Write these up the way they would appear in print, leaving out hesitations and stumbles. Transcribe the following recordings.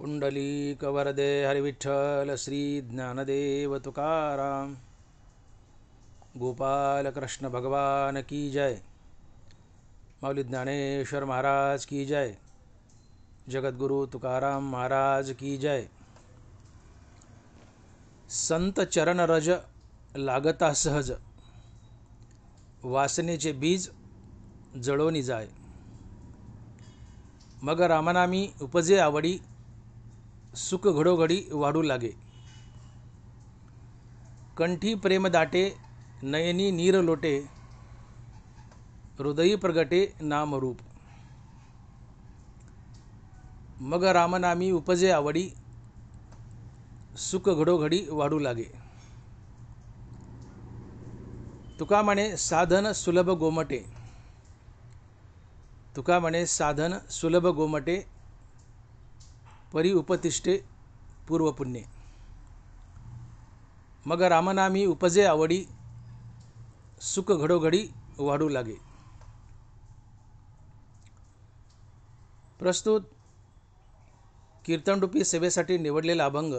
पुंडलीकवरदे हरिविठ्ठल श्री ज्ञानदेव तुकाराम गोपाल कृष्ण भगवान की जय। माऊली ज्ञानेश्वर महाराज की जय। जगद्गुरु तुकाराम महाराज की जय। संत चरण रज लागता सहज, वासनेचे बीज जळोनी जाय। मग रामनामी उपजे आवडी, सुख घडोघडी वाढू लागे। कंठी प्रेम दाटे, नयनी नीर लोटे, हृदयी प्रगटे नामरूप। मग रामनामी उपजे आवडी, सुख घडोघडी वाढू लागे। तुका म्हणे साधन सुलभ गोमटे, तुका म्हणे साधन सुलभ गोमटे, परी उपतिष्ठे पूर्वपुण्ये। मग रामनामी उपजे आवडी, सुख घडोघडी वाढू लागे। प्रस्तुत कीर्तनरूपी सेवेसाठी निवडलेला अभंग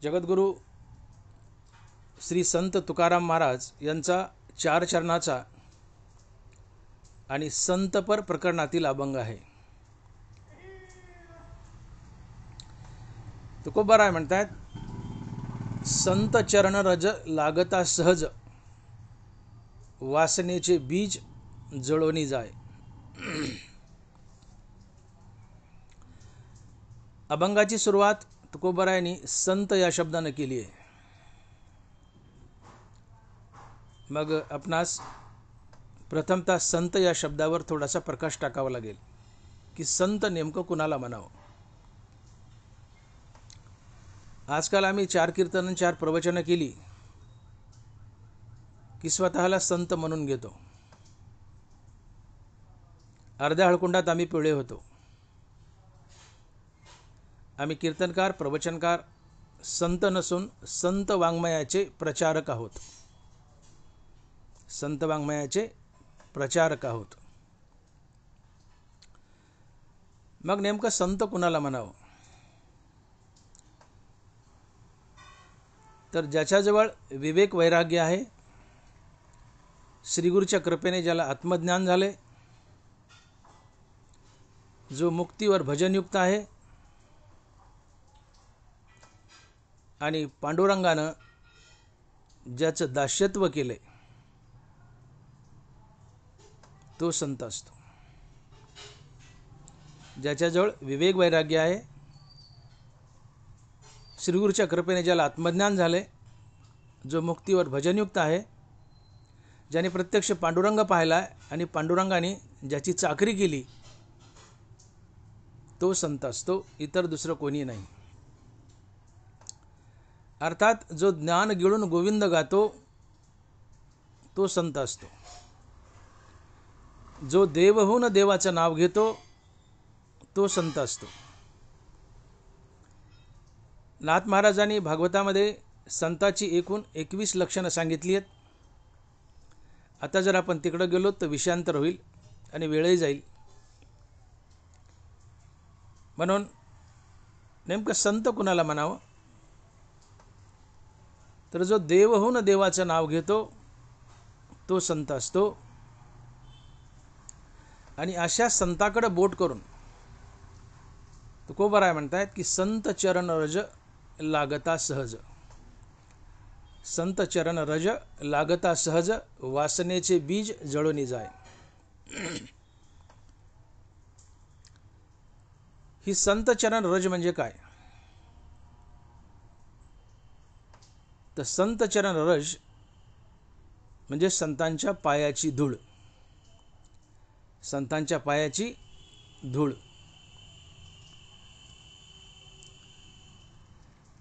जगद्गुरु श्री संत तुकाराम महाराज यांचा 4 चरणाचा आणि संतपर प्रकरणातील अभंग आहे। तुकोबाराय म्हणतात, संत चरण रज लागता सहज, वासनेचे बीज जळोनी जाय। अभंगाची सुरुवात तुकोबारायांनी संत या शब्दाने केली आहे। मग आपणास प्रथमतः संत या शब्दावर थोडासा प्रकाश टाकावा लागेल की संत नेमकं कुणाला म्हणावं। आजकाल आम्ही 4 कीर्तन 4 प्रवचनं केली की स्वतःला संत म्हणून घेतो। अर्ध्या हळकुंडात आम्ही पिळे होतो। आम्ही कीर्तनकार प्रवचनकार संत नसून संत वाङ्मयाचे प्रचारक आहोत। संत वाङ्मयाचे प्रचारक आहोत। मग नेमकं संत कुणाला म्हणावं? तर ज्याच्याजवळ विवेक वैराग्य आहे, श्रीगुरूच्या कृपेने ज्याला आत्मज्ञान झाले, जो मुक्तीवर भजनयुक्त आहे आणि पांडुरंगानं ज्याचं दास्यत्व केले, तो संत असतो। ज्याच्याजवळ विवेक वैराग्य आहे, श्रीगुरूच्या कृपेने ज्याला आत्मज्ञान झाले, जो मुक्तीवर भजनयुक्त आहे, ज्याने प्रत्यक्ष पांडुरंग पाहिला आणि पांडुरंगाने ज्याची चाकरी केली, तो संत असतो, इतर दुसरं कोणी नाही। अर्थात जो ज्ञान गिळून गोविंद गातो, तो संत असतो। जो देवहून देवाचं नाव घेतो, तो संत असतो। नाथ महाराजांनी भागवतामध्ये संताची एकूण 21 लक्षणं सांगितली आहेत। आता जर आपण तिकडे गेलो तर विषयांतर होईल आणि वेळही जाईल। म्हणून नेमकं संत कुणाला म्हणावं? तर जो देवहून देवाचं नाव घेतो, तो संत असतो। आणि अशा संताकडे बोट करून तुकोबाराय म्हणतात की संत चरण रज लागता सहज, संत चरण रज लागता सहज, वासनेचे बीज जळोनी जाय। ही संत चरण रज म्हणजे काय? तर संत चरण रज म्हणजे संतांच्या पायाची धूळ, संतांच्या पायाची धूळ।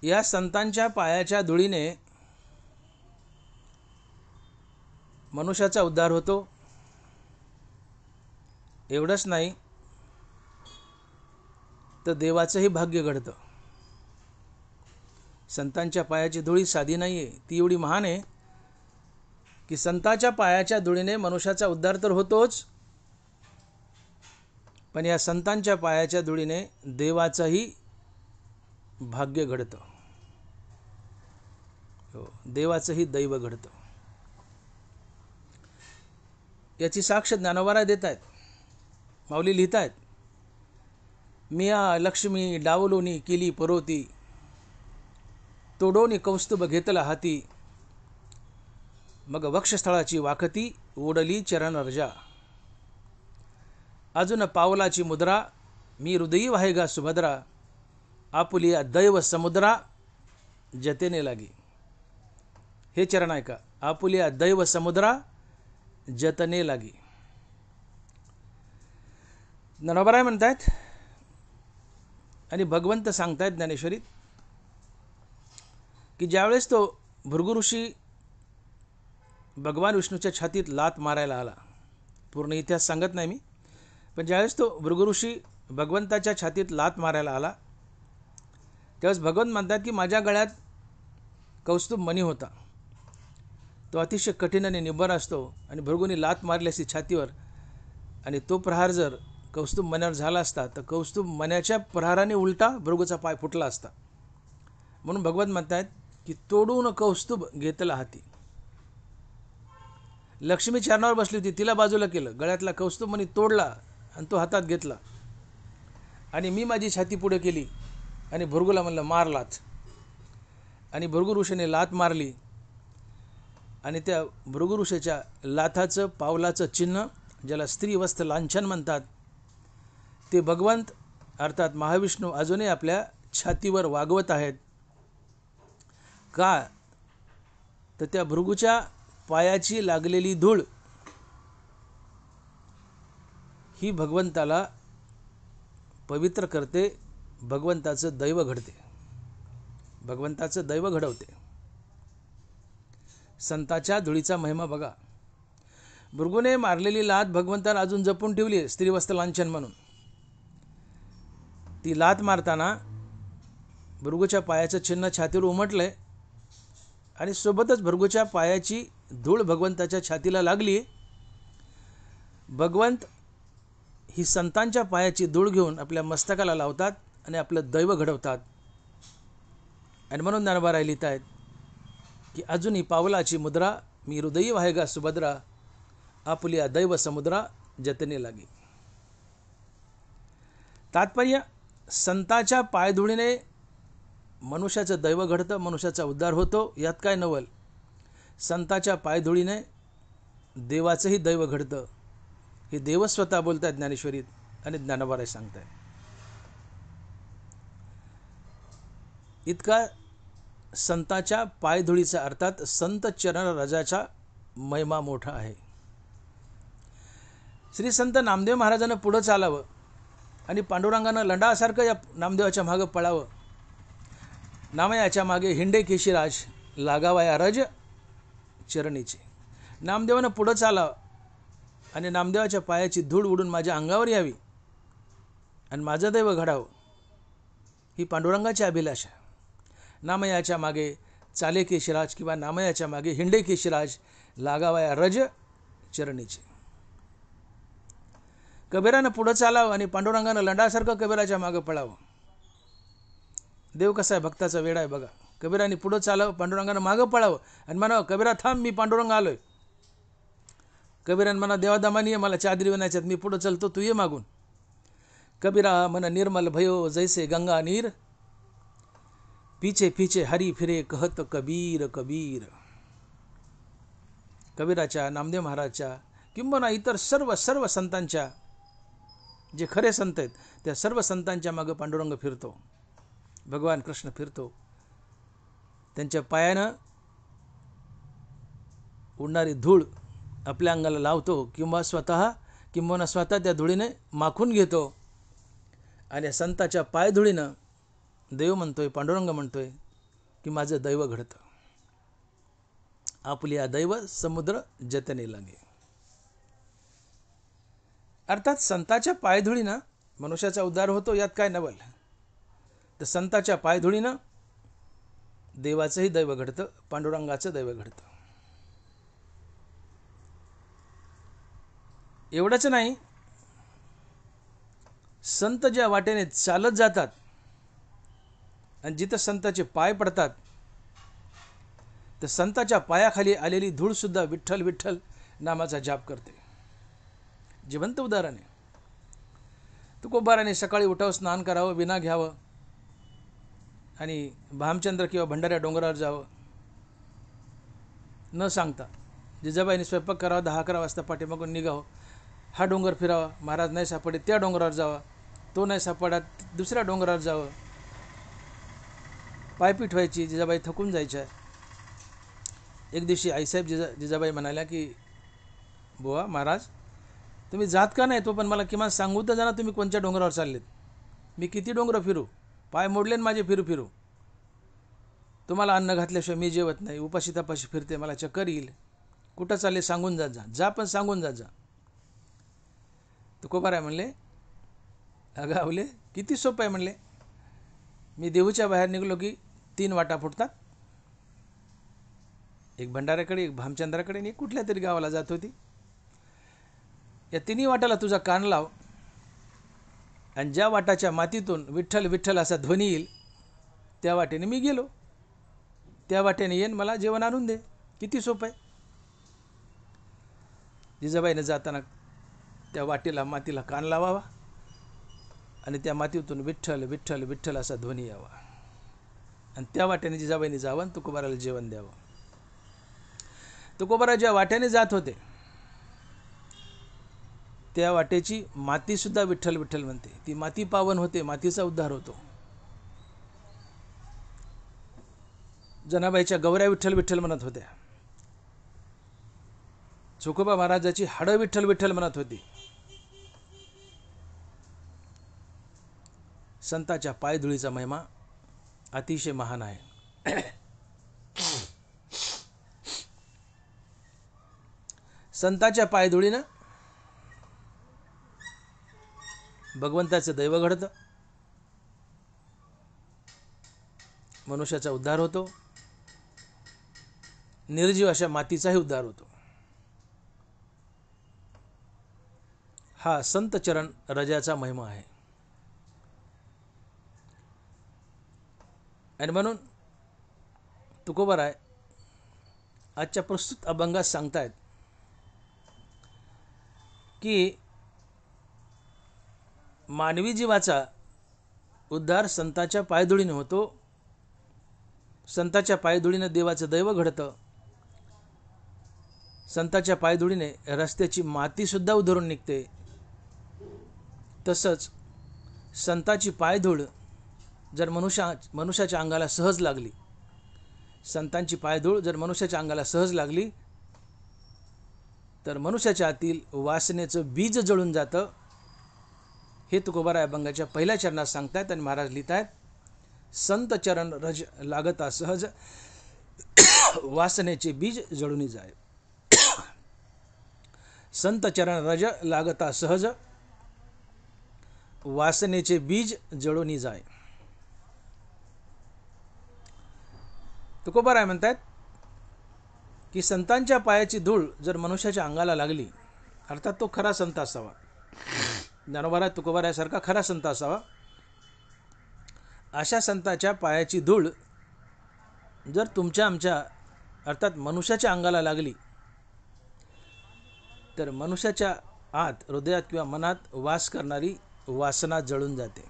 या संतांच्या पायाच्या धुळीने मनुष्याचा उद्धार होतो। एवढंच नाही तर देवाचंही भाग्य घडतं। संतांच्या पायाची धुळी साधी नाही आहे, ती एवढी महान आहे की संतांच्या पायाच्या धुळीने मनुष्याचा उद्धार तर होतोच, पण या संतांच्या पायाच्या धुळीने देवाचंही भाग्य घडतं. हो, देवाचंही दैव घडतं. याची साक्ष ज्ञानोबा देत आहेत. माऊली लिहित आहेत, मिया लक्ष्मी डावलोनी केली परोती, तोडोनी कौस्तुभ घेतला हाती, मग वक्षस्थळाची वाखती ओढली चरण रजा, अजून पावलाची मुद्रा मी हृदयी वाहेगा सुभद्रा, आपुलिया दैव समुद्रा जतेने लागी. हे चरण ऐका, आपुलिया दैव समुद्रा जतने लागी. ज्ञानोबा म्हणतायत आणि भगवंत सांगतायत ज्ञानेश्वरीत की ज्यावेळेस तो भृगु ऋषी भगवान विष्णूच्या छातीत लात मारायला आला, पूर्ण इतिहास सांगत नाही मी, पण ज्यावेळेस तो भृगु ऋषी भगवंताच्या छातीत लात मारायला आला त्यावेळेस भगवंत म्हणतात की माझ्या गळ्यात कौस्तुभ मणी होता. तो अतिशय कठीण आणि निब्बर असतो आणि भृगूने लात मारली असती छातीवर आणि तो प्रहार जर कौस्तुभ मण्यावर झाला असता तर कौस्तुभ मण्याच्या प्रहाराने उलटा भृगूचा पाय फुटला असता. म्हणून भगवंत म्हणतात की तोडून कौस्तुभ घेतला हाती. लक्ष्मी चरणावर बसली होती, तिला बाजूला केलं, गळ्यातला कौस्तुभ मणी तोडला आणि तो हातात घेतला आणि मी माझी छाती पुढे केली आणि भृगूला म्हणलं मारलाच. आणि भृगु ऋषीने लात मारली आणि त्या भृगु ऋषीच्या लाथाचं पावलाचं चिन्ह, ज्याला स्त्रीवस्त्र लांछन म्हणतात, ते भगवंत अर्थात महाविष्णू अजूनही आपल्या छातीवर वागवत आहेत. का तर त्या भृगूच्या पायाची लागलेली धूळ ही भगवंताला पवित्र करते, भगवंताचं दैव घडते, भगवंताचं दैव घडवते. संताच्या धुळीचा महिमा बघा. भृगूने मारलेली लात भगवंताला अजून जपून ठेवली आहे, स्त्रीवस्त्र लांछन म्हणून. ती लात मारताना भृगूच्या पायाचं चिन्ह छातीवर उमटलंय आणि सोबतच भृगूच्या पायाची धूळ भगवंताच्या छातीला लागली. भगवंत ही संतांच्या पायाची धूळ घेऊन आपल्या मस्तकाला लावतात आणि आपलं दैव घडवतात. आणि म्हणून ज्ञानोबा लिहित आहेत की अजूनही पावलाची मुद्रा मी हृदयी वाहेगा सुभद्रा, आपुलिया दैव समुद्रा जतने लागी. तात्पर्य, संताच्या पायधुळीने मनुष्याचं दैव घडतं, मनुष्याचा उद्धार होतो, यात काय नवल. संताच्या पायधुळीने देवाचंही दैव घडतं, हे देव स्वतः बोलतात ज्ञानेश्वरीत आणि ज्ञानोबा सांगताय. इतका संताच्या पायधुळीचा अर्थात संत चरण रजाचा महिमा मोठा आहे. श्री संत नामदेव महाराजांना पुढं चालावं आणि पांडुरंगानं लंडासारखं या नामदेवाच्या मागं पळावं. नामयाच्या मागे हिंडे केशीराज, लागावा या रज चरणीचे. नामदेवानं पुढं चालावं आणि नामदेवाच्या पायाची धूळ उडून माझ्या अंगावर यावी आणि माझं दैव घडावं, ही पांडुरंगाची अभिलाषा. नामयाच्या मागे चाले केशीराज किंवा नामयाच्या मागे हिंडे केशीराज, लागावा या रज चरणीचे. कबीरानं पुढं चालावं आणि पांडुरंगानं लंडासारखं कबीराच्या मागं पळावं. देव कसा आहे, भक्ताचा वेडा आहे बघा. कबीराने पुढं चालावं, पांडुरंगानं मागं पळावं आणि म्हणावं कबीरा थांब, मी पांडुरंग आलोय. कबीरान म्हणा देवादामानी मला चादरी विनायच्यात, मी पुढं चलतो, तू ये मागून. कबीरा मन निर्मल भयो जैसे गंगा नीर, पीछे पीछे हरी फिरे कहत कबीर कबीर. कबीराच्या, नामदेव महाराजच्या किंबहुना इतर सर्व संतांच्या, जे खरे संत आहेत त्या सर्व संतांच्या मागं पांडुरंग फिरतो, भगवान कृष्ण फिरतो. त्यांच्या पायानं उडणारी धूळ आपल्या अंगाला लावतो किंबहुना स्वतः त्या धुळीने माखून घेतो आणि संताच्या पायधुळीनं देव म्हणतोय, पांडुरंग म्हणतोय की माझं दैव घडतं. आपल्या दैव समुद्र जतने लागे. अर्थात संताच्या पायधुळीनं मनुष्याचा उद्धार होतो, यात काय नवल. तर संताच्या पायधुळीनं देवाचंही दैव घडतं, पांडुरंगाचं दैव घडतं. एवढंच नाही संत ज्या वाटेने चालत जातात आणि जिथं संताचे पाय पडतात तर संताच्या पायाखाली आलेली धूळ सुद्धा विठ्ठल विठ्ठल नामाचा जाप करते. जिवंत उदाहरण आहे. तुकोबाराने सकाळी उठावं, स्नान करावं, विना घ्यावं आणि भामचंद्र किंवा भंडाऱ्या डोंगरावर जावं न सांगता. जिजाबाईने स्वयंपाक करावा, 10-11 वाजता पाठीमागून निघावं, हा डोंगर फिरावा, महाराज नाही सापडे त्या डोंगरावर जावा, तो नाही सापडा दुसऱ्या डोंगरावर जावं. पायपीठ व्हायची, जिजाबाई थकून जायच्या. एक दिवशी आईसाहेब जिजाबाई म्हणाल्या की बुवा महाराज तुम्ही जात का नाही, तो पण मला किमान सांगू तर जाणार तुम्ही कोणत्या डोंगरावर चाललेत. मी किती डोंगर फिरू, पाय मोडलेन माझे फिरू फिरू. तुम्हाला अन्न घातल्याशिवाय मी जेवत नाही, उपाशी तपाशी फिरते, मला चक्कर येईल. कुठं चालले सांगून जात जा, जा पण सांगून जात जा. तुकोबाराय म्हणले अगं आवले किती सोपं आहे म्हणले. मी देहूच्या बाहेर निघलो की 3 वाटा फुटतात, एक भंडाऱ्याकडे, एक भामचंद्राकडे आणि एक कुठल्या तरी गावाला जात होती. या 3 वाटाला तुझा कान लाव आणि ज्या वाटाच्या मातीतून विठ्ठल विठ्ठल असा ध्वनी येईल त्या वाटेने मी गेलो, त्या वाटेने येईन, मला जेवण आणून दे. किती सोपं आहे. जिजाबाईने जाताना त्या वाटेला मातीला कान लावावा आणि त्या मातीतून विठ्ठल विठ्ठल विठ्ठल असा ध्वनी यावा आणि त्या वाटेने जिजाबाईने जावं आणि तुकोबाराला जेवण द्यावं. तुकोबारा ज्या वाटेने जात होते त्या वाटेची माती सुद्धा विठ्ठल विठ्ठल म्हणते. ती माती पावन होते, मातीचा उद्धार होतो. जनाबाईच्या गौऱ्या विठ्ठल विठ्ठल म्हणत होत्या. चोखोबा महाराजाची हाडं विठ्ठल विठ्ठल म्हणत होती. संताच्या पायधुळीचा महिमा अतिशय महान आहे. संताच्या पायधुळीनं भगवंताचं दैव घडतं, मनुष्याचा उद्धार होतो, निर्जीव अशा मातीचाही उद्धार होतो. हा संत चरण रजाचा महिमा आहे. आणि म्हणून तुकोबाराय आजच्या प्रस्तुत अभंगात सांगतायत की मानवी जीवाचा उद्धार संताच्या पायधुळीने होतो. संताच्या पायधुळीने देवाचं दैव घडतं. संताच्या पायधुळीने रस्त्याची माती सुद्धा उधळून निघते. तसंच संताची पायधूळ जर मनुष्याच्या अंगाला सहज लागली, संतांची पायधूळ जर मनुष्याच्या अंगाला सहज लागली तर मनुष्याच्या आतील वासनेचं बीज जळून जातं. हे तुकोबाराय अभंगाच्या पहिल्या चरणात सांगतायत आणि महाराज लिहितायत, संत चरण रज लागता सहज वासनेचे बीज जळून जाय. संत चरण रज लागता सहज वासनेचे बीज जळून जाय. तुकोबाराय म्हणतात की संतांच्या पायाची धूळ जर मनुष्याच्या अंगाला लागली, अर्थात तो खरा संत असावा, ज्ञानोबाराय तुकोबारायासारखा खरा संत असावा, अशा संताच्या पायाची धूळ जर तुमच्या आमच्या अर्थात मनुष्याच्या अंगाला लागली तर मनुष्याच्या आत हृदयात किंवा मनात वास करणारी वासना जळून जाते.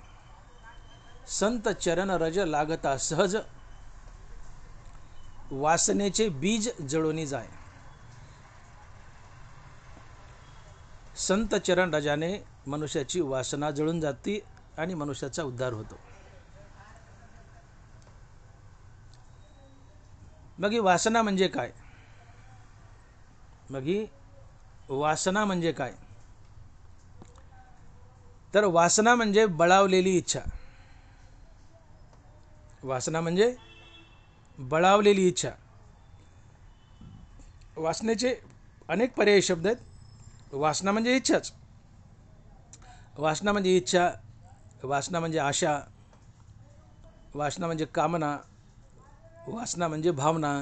संत चरण रज लागता सहज वासनेचे बीज जळून जाय. संत चरण रजाने मनुष्याची वासना जळून जाते आणि मनुष्याचा उद्धार होतो. मग ही वासना म्हणजे काय? मग ही वासना म्हणजे काय? तर वासना म्हणजे बळावलेली इच्छा. वासना म्हणजे बळावलेली इच्छा. वासनेचे अनेक पर्यायी शब्द आहेत. वासना म्हणजे इच्छाच. वासना म्हणजे इच्छा, वासना म्हणजे आशा, वासना म्हणजे कामना, वासना म्हणजे भावना,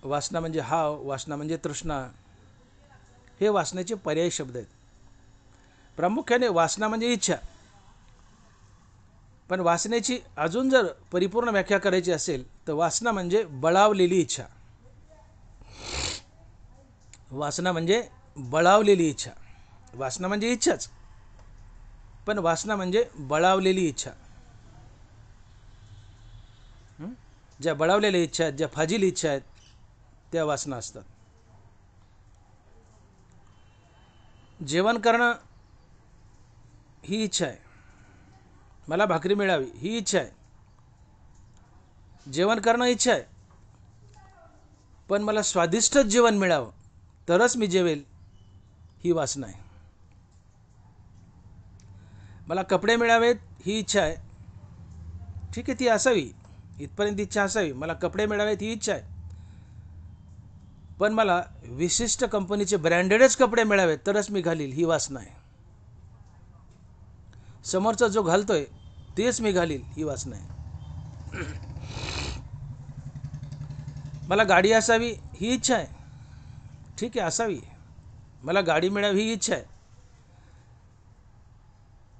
वासना म्हणजे हाव, वासना म्हणजे तृष्णा. हे वासनेचे पर्यायी शब्द आहेत. प्रामुख्याने वासना म्हणजे इच्छा. पण वासनेची अजून जर परिपूर्ण व्याख्या करायची असेल तर वासना म्हणजे बळावलेली इच्छा. वासना म्हणजे बळावलेली इच्छा. वासना म्हणजे इच्छाच, पण वासना म्हणजे बळावलेली इच्छा. ज्या बळावलेल्या इच्छा आहेत, ज्या फाजील इच्छा आहेत, त्या वासना असतात. जेवण करणं ही इच्छा आहे. मला भाकरी मिळावी ही इच्छा आहे. जेवण करणं इच्छा आहे, पण मला स्वादिष्ट जेवण मिळावं तरच मी जेवेल ही वासना आहे. मला कपडे मिळावेत ही इच्छा आहे. ठीक आहे, ती असावी, इथपर्यंत इच्छा असावी. मला कपडे मिळावेत ही इच्छा आहे, पण मला विशिष्ट कंपनीचे ब्रँडेडच कपडे मिळावेत तरच मी घालील ही वासना आहे. समोरचा जो घालतोय तेच मी घालील ही वासना आहे. मला गाडी असावी ही इच्छा आहे. ठीक आहे, असावी. मला गाडी मिळावी ही इच्छा आहे,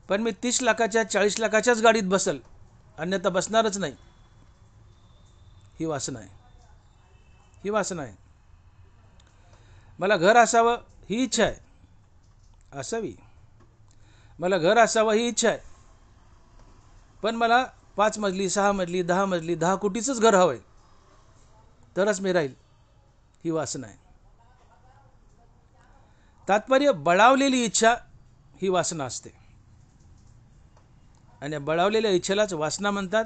पण मी 30 लाखाच्या 40 लाखाच्याच गाडीत बसल, अन्यथा बसणारच नाही ही वासना आहे. ही वासना आहे. मला घर असावं ही इच्छा आहे. असावी. मला घर असावं ही इच्छा आहे, पण मला 5 मजली 6 मजली 10 मजली 10 कोटीचंच घर हवंय तरच मी राहील ही वासना आहे. तात्पर्य बळावलेली इच्छा ही वासना असते. आणि बळावलेल्या इच्छेलाच वासना म्हणतात,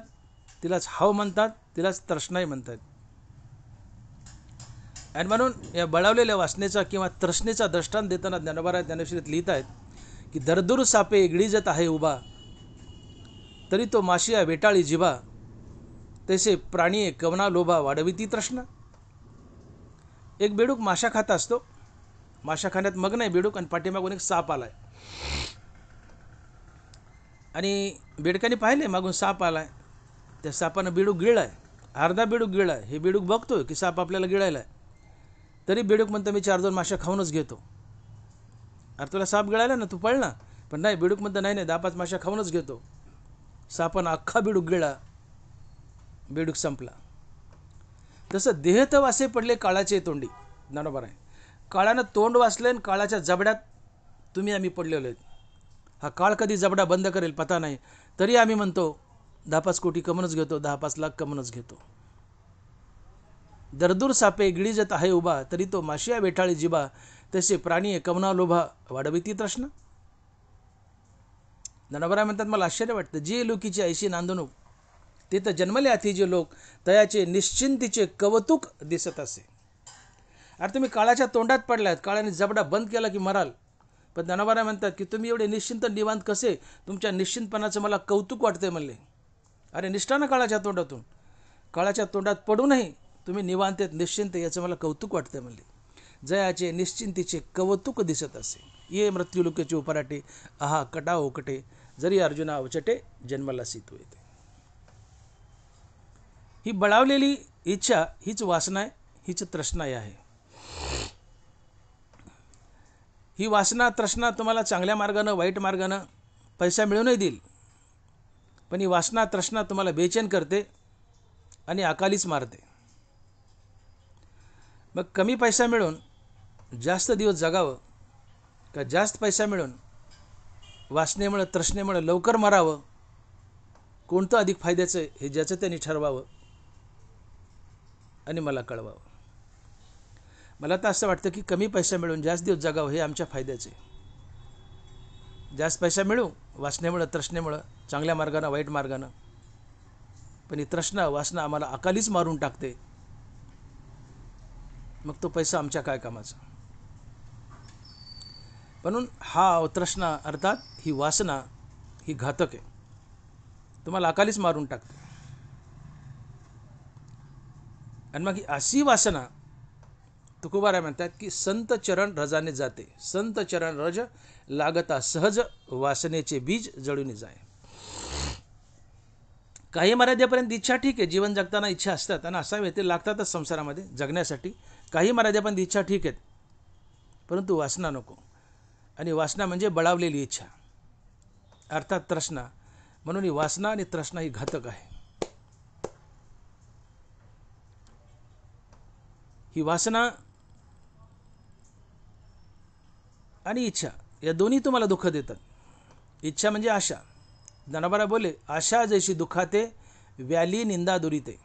तिलाच हाव म्हणतात, तिलाच तृष्णाही म्हणतात. आणि म्हणून या बळावलेल्या वासनेचा किंवा तृष्णेचा दृष्टांत देताना ज्ञानोबा ज्ञानेश्वरीत लिहित आहेत की दरदूर सापे गिळीजत आहे उभा, तरी तो माशिया वेटाळी जिभा, तसे प्राणी कवना लोभा वाढविती तृष्णा. एक बेडूक माशा खात असतो. माशा खाण्यात मग्न आहे बेडूक, आणि पाठीमागून एक साप आलाय. आणि बेडकाने पाहिले मागून साप आलाय. त्या सापानं बेडूक गिळलाय, अर्धा बेडूक गिळलाय. हे बेडूक बघतोय की साप आपल्याला गिळायलाय, तरी बेडूक म्हणतो मी 4-2 माशा खाऊनच घेतो. अरे तुला साप गिळायला ना, तू पळ ना. पण नाही, बेडूक म्हणतं नाही नाही, 10-5 माशा खाऊनच घेतो. सापानं अख्खा बेडूक गिळला, बेडूक संपला. तसं देहत वासे पडले काळाचे तोंडी. ज्ञानोबा आहे, काळानं तोंड वाचलं आणि काळाच्या जबड्यात तुम्ही आम्ही पडलेलो आहेत. हा काळ कधी जबडा बंद करेल पता नाही, तरी आम्ही म्हणतो 10-5 कोटी कमवूनच घेतो, 10-5 लाख कमवूनच घेतो. दरदूर सापे गिळीजत आहे उभा, तरी तो माशिया वेठाळी जिबा, तसे प्राणी कवना लोभा वाढविती तृष्णा. ज्ञानोबा म्हणतात मला आश्चर्य वाटतं, जे लोकीचे ऐशी नांदणूक ते तर जन्मले आधी जे लोक, तयाचे निश्चिंतीचे कौतुक दिसत असे. अरे तुम्ही काळाच्या तोंडात पडलात, काळाने जबडा बंद केला की मराल. पण ज्ञानोबा म्हणतात की तुम्ही एवढे निश्चिंत निवांत कसे, तुमच्या निश्चिंतपणाचं मला कौतुक वाटतंय म्हणले. अरे निष्ठा ना काळाच्या तोंडातून, काळाच्या तोंडात पडूनही तुम्ही निवांत निश्चिंत, याचं मला कौतुक वाटतंय म्हणले. जयाचे निश्चिंतीचे कौतुक दिसत असे, ये मृत्यूलोकेचे उपराटे आहा कटा ओकटे, जरी अर्जुना अवचटे जन्माला सीतो येते. ही बळावलेली इच्छा हीच वासना आहे, हीच तृष्णा आहे. ही वासना तृष्णा तुम्हाला चांगल्या मार्गानं वाईट मार्गानं पैसा मिळूनही देईल, पण ही वासना तृष्णा तुम्हाला बेचैन करते आणि अकालीच मारते. मग कमी पैसा मिळून जास्त दिवस जगावं का जास्त पैसा मिळून वासनेमुळे तृष्णेमुळे लवकर मरावं, कोणतं अधिक फायद्याचं आहे हे ज्याचं त्यांनी ठरवावं आणि मला कळवावं. मला तर असं वाटतं की कमी पैसा मिळून जास्त दिवस जगावं हे आमच्या फायद्याचे. जास्त पैसा मिळू वासनेमुळं तृष्णेमुळं, चांगल्या मार्गानं वाईट मार्गानं, पण ही तृष्णा वासना आम्हाला अकालीच मारून टाकते. मग तो पैसा आमच्या काय कामाचा. म्हणून हा तृष्णा अर्थात ही वासना ही घातक आहे, तुम्हाला अकालीच मारून टाकते. आणि मग ही अशी वासना तुकोबाराय म्हणतात की संत चरण रजाने जाते, संत चरण रज लागता सहज, वासनेचे बीज जळून जाय. काही मर्यादेपर्यंत इच्छा ठीक आहे, जीवन जगताना इच्छा असतात आणि असावे ते लागतातच संसारामध्ये जगण्यासाठी. काही मर्यादेपर्यंत इच्छा ठीक आहेत, परंतु वासना नको. आणि वासना म्हणजे बळावलेली इच्छा, अर्थात तृष्णा. म्हणून ही वासना आणि तृष्णा ही घातक आहे. ही वासना आणि इच्छा या दोन्ही तुम्हाला दुःख देतात. इच्छा म्हणजे आशा. ज्ञानोबा बोले, आशा जैशी दुखाते, व्याली निंदा दुरीते.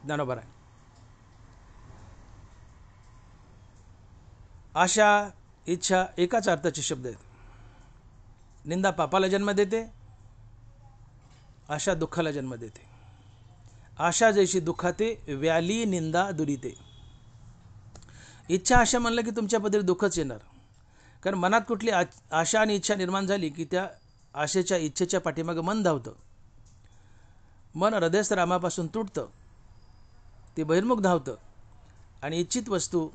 ज्ञानोबा. आशा इच्छा एकाच अर्थाचे शब्द आहेत. निंदा पापाला जन्म देते, आशा दुःखाला जन्म देते. आशा जैशी दुखाते, व्याली निंदा दुरीते. इच्छा आशा म्हणलं की तुमच्याबद्दल दुःखच येणार. कारण मनात कुठली आशा आणि इच्छा निर्माण झाली की त्या आशेच्या इच्छेच्या पाठीमागं मन धावतं. मन हृदयस्थ रामापासून तुटतं, ते बहिर्मुख धावतं आणि इच्छित वस्तू,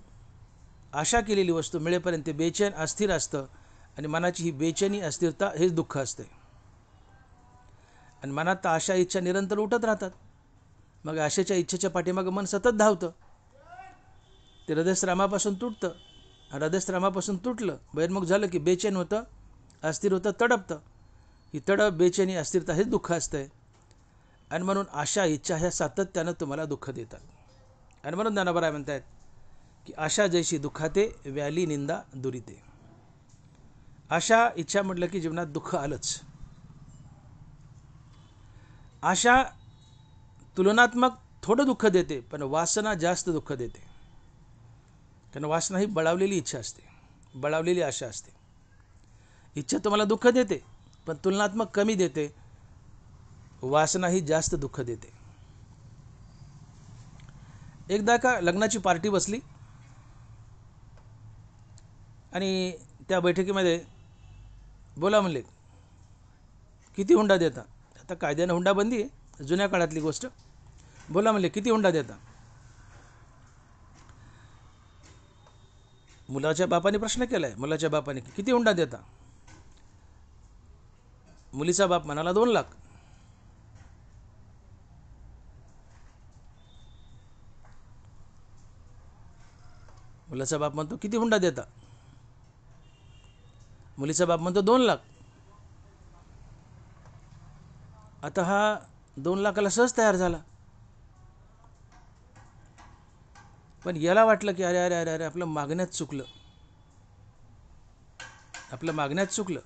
आशा केलेली वस्तू मिळेपर्यंत ते बेचैन अस्थिर असतं. आणि मनाची ही बेचैनी अस्थिरता हेच दुःख असते. आणि मनात आशा इच्छा निरंतर उठत राहतात. मग आशेच्या इच्छेच्या पाठीमागं मन सतत धावतं, ते हृदयस्थ रामापासून तुटतं. हृदयस्थ रामापासून तुटलं, बहिर्मुख झालं की बेचैन होतं, अस्थिर होतं, तडपतं. ही तडप, बेचैनी, अस्थिरता हेच दुःख असतंय. आणि म्हणून आशा इच्छा ह्या सातत्यानं तुम्हाला दुःख देतात. आणि म्हणून ज्ञानोबा म्हणतायत की आशा जैशी दुखाते, व्याली निंदा दुरीते. आशा इच्छा म्हटलं की जीवनात दुःख आलंच. आशा तुलनात्मक थोडं दुःख देते, पण वासना जास्त दुःख देते. कारण वासना ही बळावलेली इच्छा असते, बळावलेली आशा असते. इच्छा तुम्हाला दुःख देते, पण तुलनात्मक कमी देते. वासना ही जास्त दुःख देते. एकदा का लग्नाची पार्टी बसली आणि त्या बैठकीमध्ये बोला म्हणले, किती हुंडा देता? आता कायद्यानं हुंडा बंदी आहे, जुन्या काळातली गोष्ट. बोला म्हणले, किती हुंडा देता? मुलाच्या बापाने प्रश्न केलाय. मुलाच्या बापाने, किती हुंडा देता? मुलीचा बाप म्हणाला, 2 लाख. मुलाचा बाप म्हणतो, किती हुंडा देता? मुलीचा बाप म्हणतो, 2 लाख. आता हा 2 लाखाला सहज तयार झाला. पण याला वाटलं की अरे अरे अरे अरे आपलं मागण्यात चुकलं, आपलं मागण्यात चुकलं.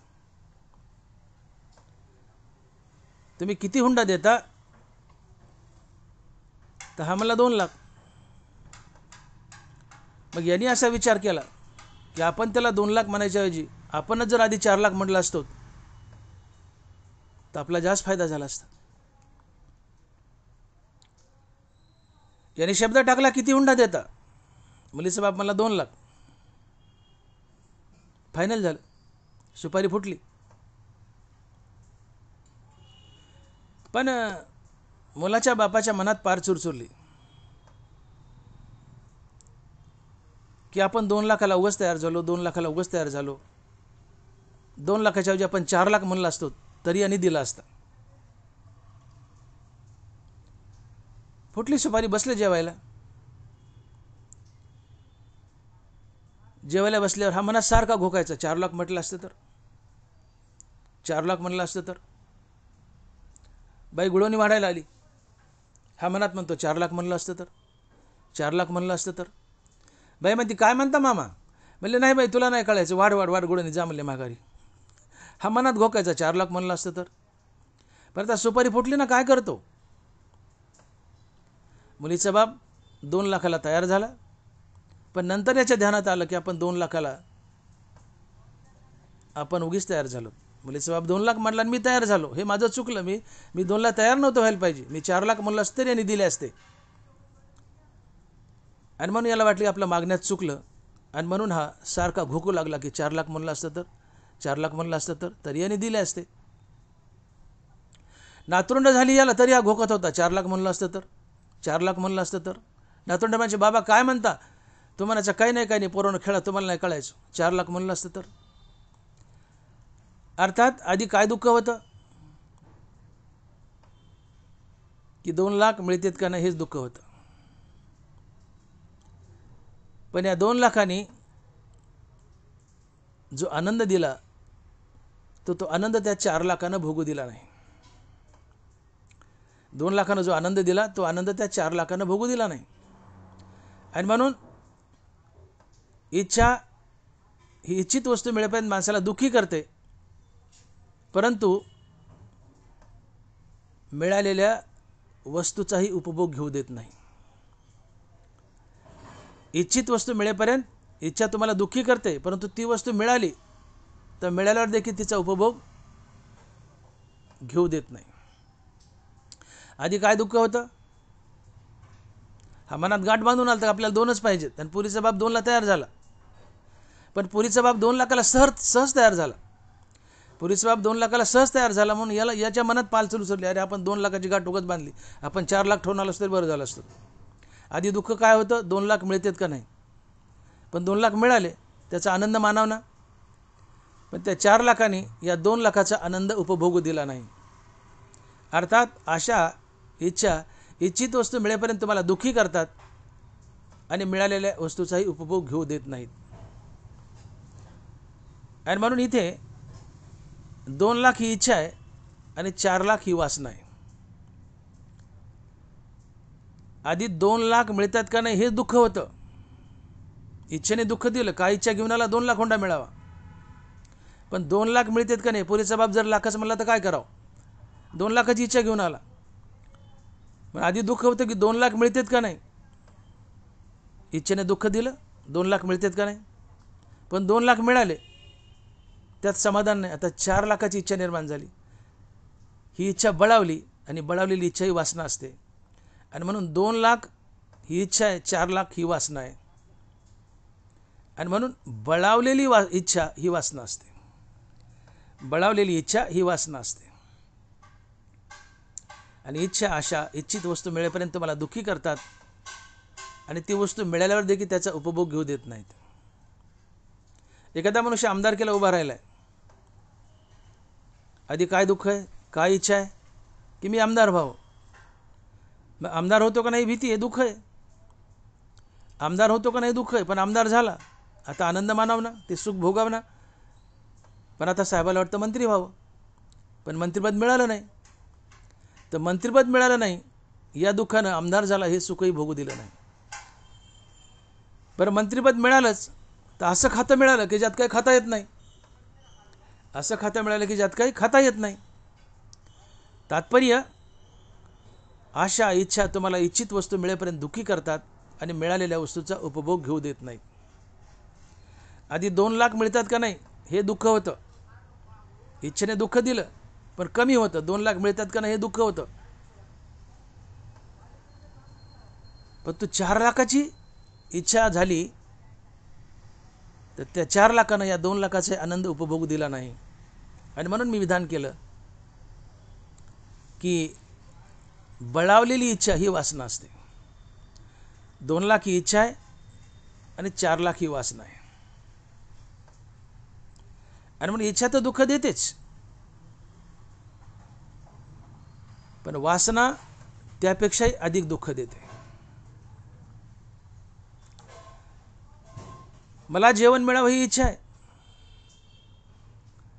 तुम्ही किती हुंडा देता? तर हा मला 2 लाख. मग यांनी असा विचार केला की आपण त्याला 2 लाख म्हणायच्या ऐवजी आपणच जर आधी 4 लाख म्हटलं असतो तर आपला जास्त फायदा झाला असता. याने शब्द टाकला, किती हुंडा देता? मुलीचा बाप मला 2 लाख. फायनल झालं, सुपारी फुटली. पण मुलाच्या बापाच्या मनात पार चुरचुरली की आपण 2 लाखाला उगाच तयार झालो, 2 लाखाला उगाच तयार झालो. 2 लाखाच्या ऐवजी आपण 4 लाख म्हणलं असतो तरी यांनी दिला असता. फुटली सुपारी, बसले जेवायला. जेवायला बसल्यावर हा मनात सारखा घोकायचा, 4 लाख म्हटलं असतं तर, 4 लाख म्हणलं असतं तर. बाई गुळवणी वाढायला आली. हा मनात म्हणतो, 4 लाख म्हणलं असतं तर, 4 लाख म्हणलं असतं तर. बाई म्हणते, काय म्हणता मामा? म्हणले, नाही बाई तुला नाही कळायचं, वाढ वाढ वाढ गुळवणी, जा म्हणले माघारी. हा मनात घोकायचा, 4 लाख म्हणलं असतं तर. परत आता सुपारी फुटली ना, काय करतो? मुलीचा बाप 2 लाखाला तयार झाला. पण नंतर याच्या ध्यानात आलं की आपण 2 लाखाला आपण उगीच तयार झालो. मुलीचा बाप 2 लाख म्हटला आणि मी तयार झालो, हे माझं चुकलं. मी 2 लाख तयार नव्हतं व्हायला पाहिजे. मी 4 लाख म्हणलं असतं तरी यांनी दिले असते. आणि म्हणून याला वाटलं आपलं मागण्यात चुकलं. आणि म्हणून हा सारखा घोकू लागला की 4 लाख म्हणलं असतं तर, 4 लाख म्हणलं असतं तरी यांनी दिले असते. नातरुंड झाली याला तरी हा घोकत होता, 4 लाख म्हणलं असतं तर, 4 लाख म्हणलं असतं तर. नातरुंड म्हणजे, बाबा काय म्हणता? तू म्हणायचं, काही नाही पोरानं खेळा, तुम्हाला नाही कळायचं, 4 लाख म्हणलं असतं तर. अर्थात आधी काय दुःख होतं की 2 लाख मिळतात का नाही हेच दुःख होतं. पण या 2 लाखांनी जो आनंद दिला तो आनंद त्या 4 लाखानं भोगू दिला नाही. 2 लाखानं जो आनंद दिला तो आनंद त्या 4 लाखानं भोगू दिला नाही. आणि म्हणून इच्छा ही इच्छित वस्तू मिळेपर्यंत माणसाला दुःखी करते, परंतु मिळालेल्या वस्तूचाही उपभोग घेऊ देत नाही. इच्छित वस्तू मिळेपर्यंत इच्छा तुम्हाला दुःखी करते, परंतु ती वस्तू मिळाली तर मिळाल्यावर देखील तिचा उपभोग घेऊ देत नाही. आधी काय दुःख होतं? हा मनात गाठ बांधून आला तर आपल्याला 2च पाहिजेत आणि पुरीचा बाप 2 ला तयार झाला. पण पुरीचा बाप 2 लाखाला सहज तयार झाला. पुरीचा बाप 2 लाखाला सहज तयार झाला म्हणून याच्या मनात पालचल उचलली, अरे आपण 2 लाखाची गाठ उगाच बांधली, आपण 4 लाख ठेवून आलो तरी बरं झालं असतं. आधी दुःख काय होतं? 2 लाख मिळतात का नाही. पण 2 लाख मिळाले त्याचा आनंद मानाव ना. पण त्या 4 लाखांनी या 2 लाखाचा आनंद उपभोगू दिला नाही. अर्थात अशा इच्छा इच्छित वस्तू मिळेपर्यंत तुम्हाला दुःखी करतात आणि मिळालेल्या वस्तूचाही उपभोग घेऊ देत नाहीत. आणि म्हणून इथे 2 लाख ही इच्छा आहे आणि 4 लाख ही वासना आहे. आधी 2 लाख मिळतात का नाही हे दुःख होतं. इच्छेने दुःख दिलं, काय इच्छा घेऊन आला 2 लाख हुंडा मिळावा. पण 2 लाख मिळतात का नाही. पुरीचा बाप जर लाखच म्हणला तर काय करावं? 2 लाखाची इच्छा घेऊन आला. पण आधी दुःख होतं की 2 लाख मिळतात का नाही. इच्छेने दुःख दिलं, 2 लाख मिळतात का नाही. पण 2 लाख मिळाले त्यात समाधान नाही. आता 4 लाखाची इच्छा निर्माण झाली. ही इच्छा बळावली आणि बळावलेली इच्छा ही वासना असते. आणि म्हणून 2 लाख ही इच्छा आहे, 4 लाख ही वासना आहे. आणि म्हणून बळावलेली इच्छा ही वासना असते. बळावलेली इच्छा ही वासना असते. आणि इच्छा आशा इच्छित वस्तू मिळेपर्यंत तुम्हाला दुःखी करतात आणि ती वस्तू मिळाल्यावर देखील त्याचा उपभोग घेऊ देत नाहीत. एखादा मनुष्य आमदारकीला उभा राहिलाय, आधी काय दुःख आहे, काय इच्छा आहे की मी आमदार व्हावं. मग आमदार होतो का नाही भीती आहे, दुःख आहे. आमदार होतो का नाही दुःख आहे. पण आमदार झाला, आता आनंद मानाव ना, ते सुख भोगाव ना. पण आता साहेबाला वाटतं मंत्री व्हावं, पण मंत्रिपद मिळालं नाही. तर मंत्रिपद मिळालं नाही या दुःखानं आमदार झाला हे सुखही भोगू दिलं नाही. बरं मंत्रिपद मिळालंच तर असं खातं मिळालं की ज्यात काही खाता येत नाही. असं खातं मिळालं की ज्यात काही खाता येत नाही. तात्पर्य आशा इच्छा तुम्हाला इच्छित वस्तू मिळेपर्यंत दुःखी करतात आणि मिळालेल्या वस्तूचा उपभोग घेऊ देत नाही. आधी 2 लाख मिळतात का नाही हे दुःख होतं. इच्छेने दुःख दिलं पण कमी होतं. 2 लाख मिळतात का नाही हे दुःख होतं. पण तू 4 लाखाची इच्छा झाली तर त्या 4 लाखानं या 2 लाखाचे आनंद उपभोग दिला नाही. आणि म्हणून मी विधान केलं की बळावलेली इच्छा ही वासना असते. 2 लाख ही इच्छा आहे आणि 4 लाख ही वासना आहे. आणि म्हणून इच्छा तर दुःख देतेच, पण वासना त्यापेक्षाही अधिक दुःख देते. मला जेवण मिळावं ही इच्छा आहे.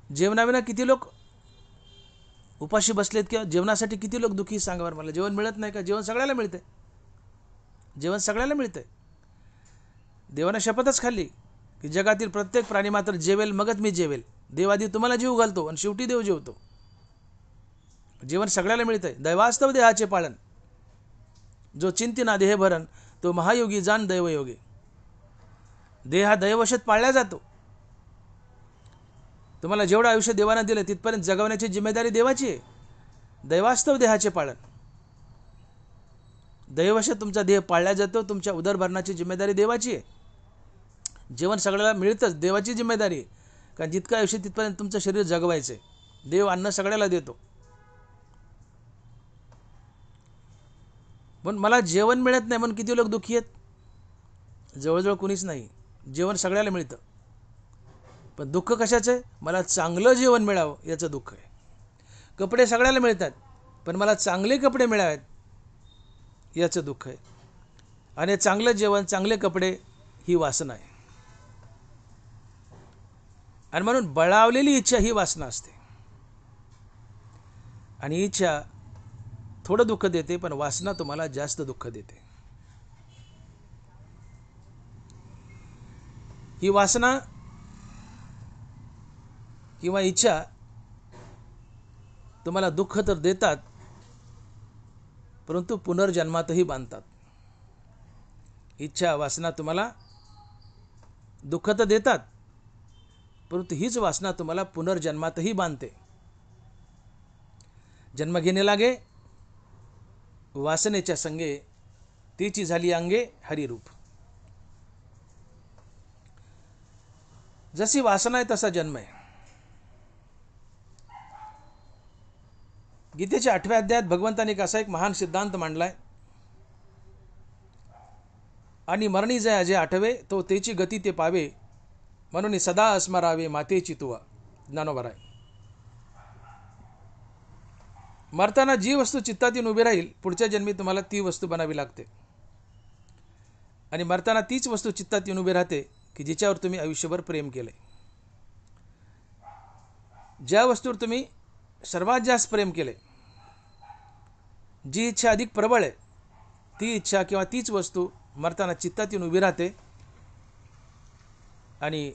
जेवणाविना किती लोक उपाशी बसलेत किंवा जेवणासाठी किती लोक दुःखी सांगा बरं मला. जेवण मिळत नाही का? जेवण सगळ्याला मिळतंय. जेवण सगळ्याला मिळतंय. देवाने शपथच खाल्ली की जगातील प्रत्येक प्राणी मात्र जेवेल मगच मी जेवेल. देव आधी तुम्हाला जीव घालतो आणि शेवटी देव जेवतो. जेवण सगळ्याला मिळतंय. दैवास्तव देहाचे पाळन, जो चिंतिना देह भरण, तो महायोगी जाण दैवयोगी. देह हा दैववशात पाळला जातो. तुम्हाला जेवढं आयुष्य देवानं दिलं तिथपर्यंत जगवण्याची जिम्मेदारी देवाची आहे. दैवास्तव देहाचे पाळन, दैववशात तुमचा देह पाळला जातो. तुमच्या उदरभरणाची जिम्मेदारी देवाची आहे. जेवण सगळ्याला मिळतंच, देवाची जिम्मेदारी आहे. कारण जितकं आयुष्य तिथपर्यंत तुमचं शरीर जगवायचं आहे. देव अन्न सगळ्याला देतो. पण मला जेवण मिळत नाही म्हणून किती लोक दुःखी आहेत? जवळजवळ कुणीच नाही. जेवण सगळ्याला मिळतं, पण दुःख कशाचं आहे? मला चांगलं जेवण मिळावं याचं दुःख आहे. कपडे सगळ्याला मिळतात, पण मला चांगले कपडे मिळावेत याचं दुःख आहे. आणि चांगलं जेवण चांगले कपडे ही वासना आहे. आणि म्हणून बळावलेली इच्छा ही वासना असते. आणि इच्छा थोडं दुःख देते, पण वासना तुम्हाला जास्त दुःख देते. ही वासना किंवा इच्छा तुम्हाला दुःख तर देतात, परंतु पुनर्जन्मातही बांधतात. इच्छा वासना तुम्हाला दुःख तर देतात, परंतु हीच वासना तुम्हाला पुनर्जन्मातही बांधते. जन्म घेणे लागे वासनेच्या संगे, तिची झाली अंगे हरिरूप. जशी वासना आहे तसा जन्म आहे. गीतेच्या 8व्या अध्यायात भगवंताने असा एक महान सिद्धांत मांडलाय. आणि मरणी जे अजे आठवे, तो तेची गती ते पावे, म्हणून सदा स्मरावे मातेची तुवा. ज्ञानोबा आहे. मरताना जी वस्तू चित्तात येऊन उभी राहील, पुढच्या जन्मी तुम्हाला ती वस्तू बनावी लागते. आणि मरताना तीच वस्तू चित्तात येऊन उभी राहते की जिच्यावर तुम्ही आयुष्यभर प्रेम केले. ज्या वस्तूवर तुम्ही सर्वात जास्त प्रेम केले, जी इच्छा अधिक प्रबळ आहे, ती इच्छा किंवा तीच वस्तू मरताना चित्तात येऊन उभी राहते. आणि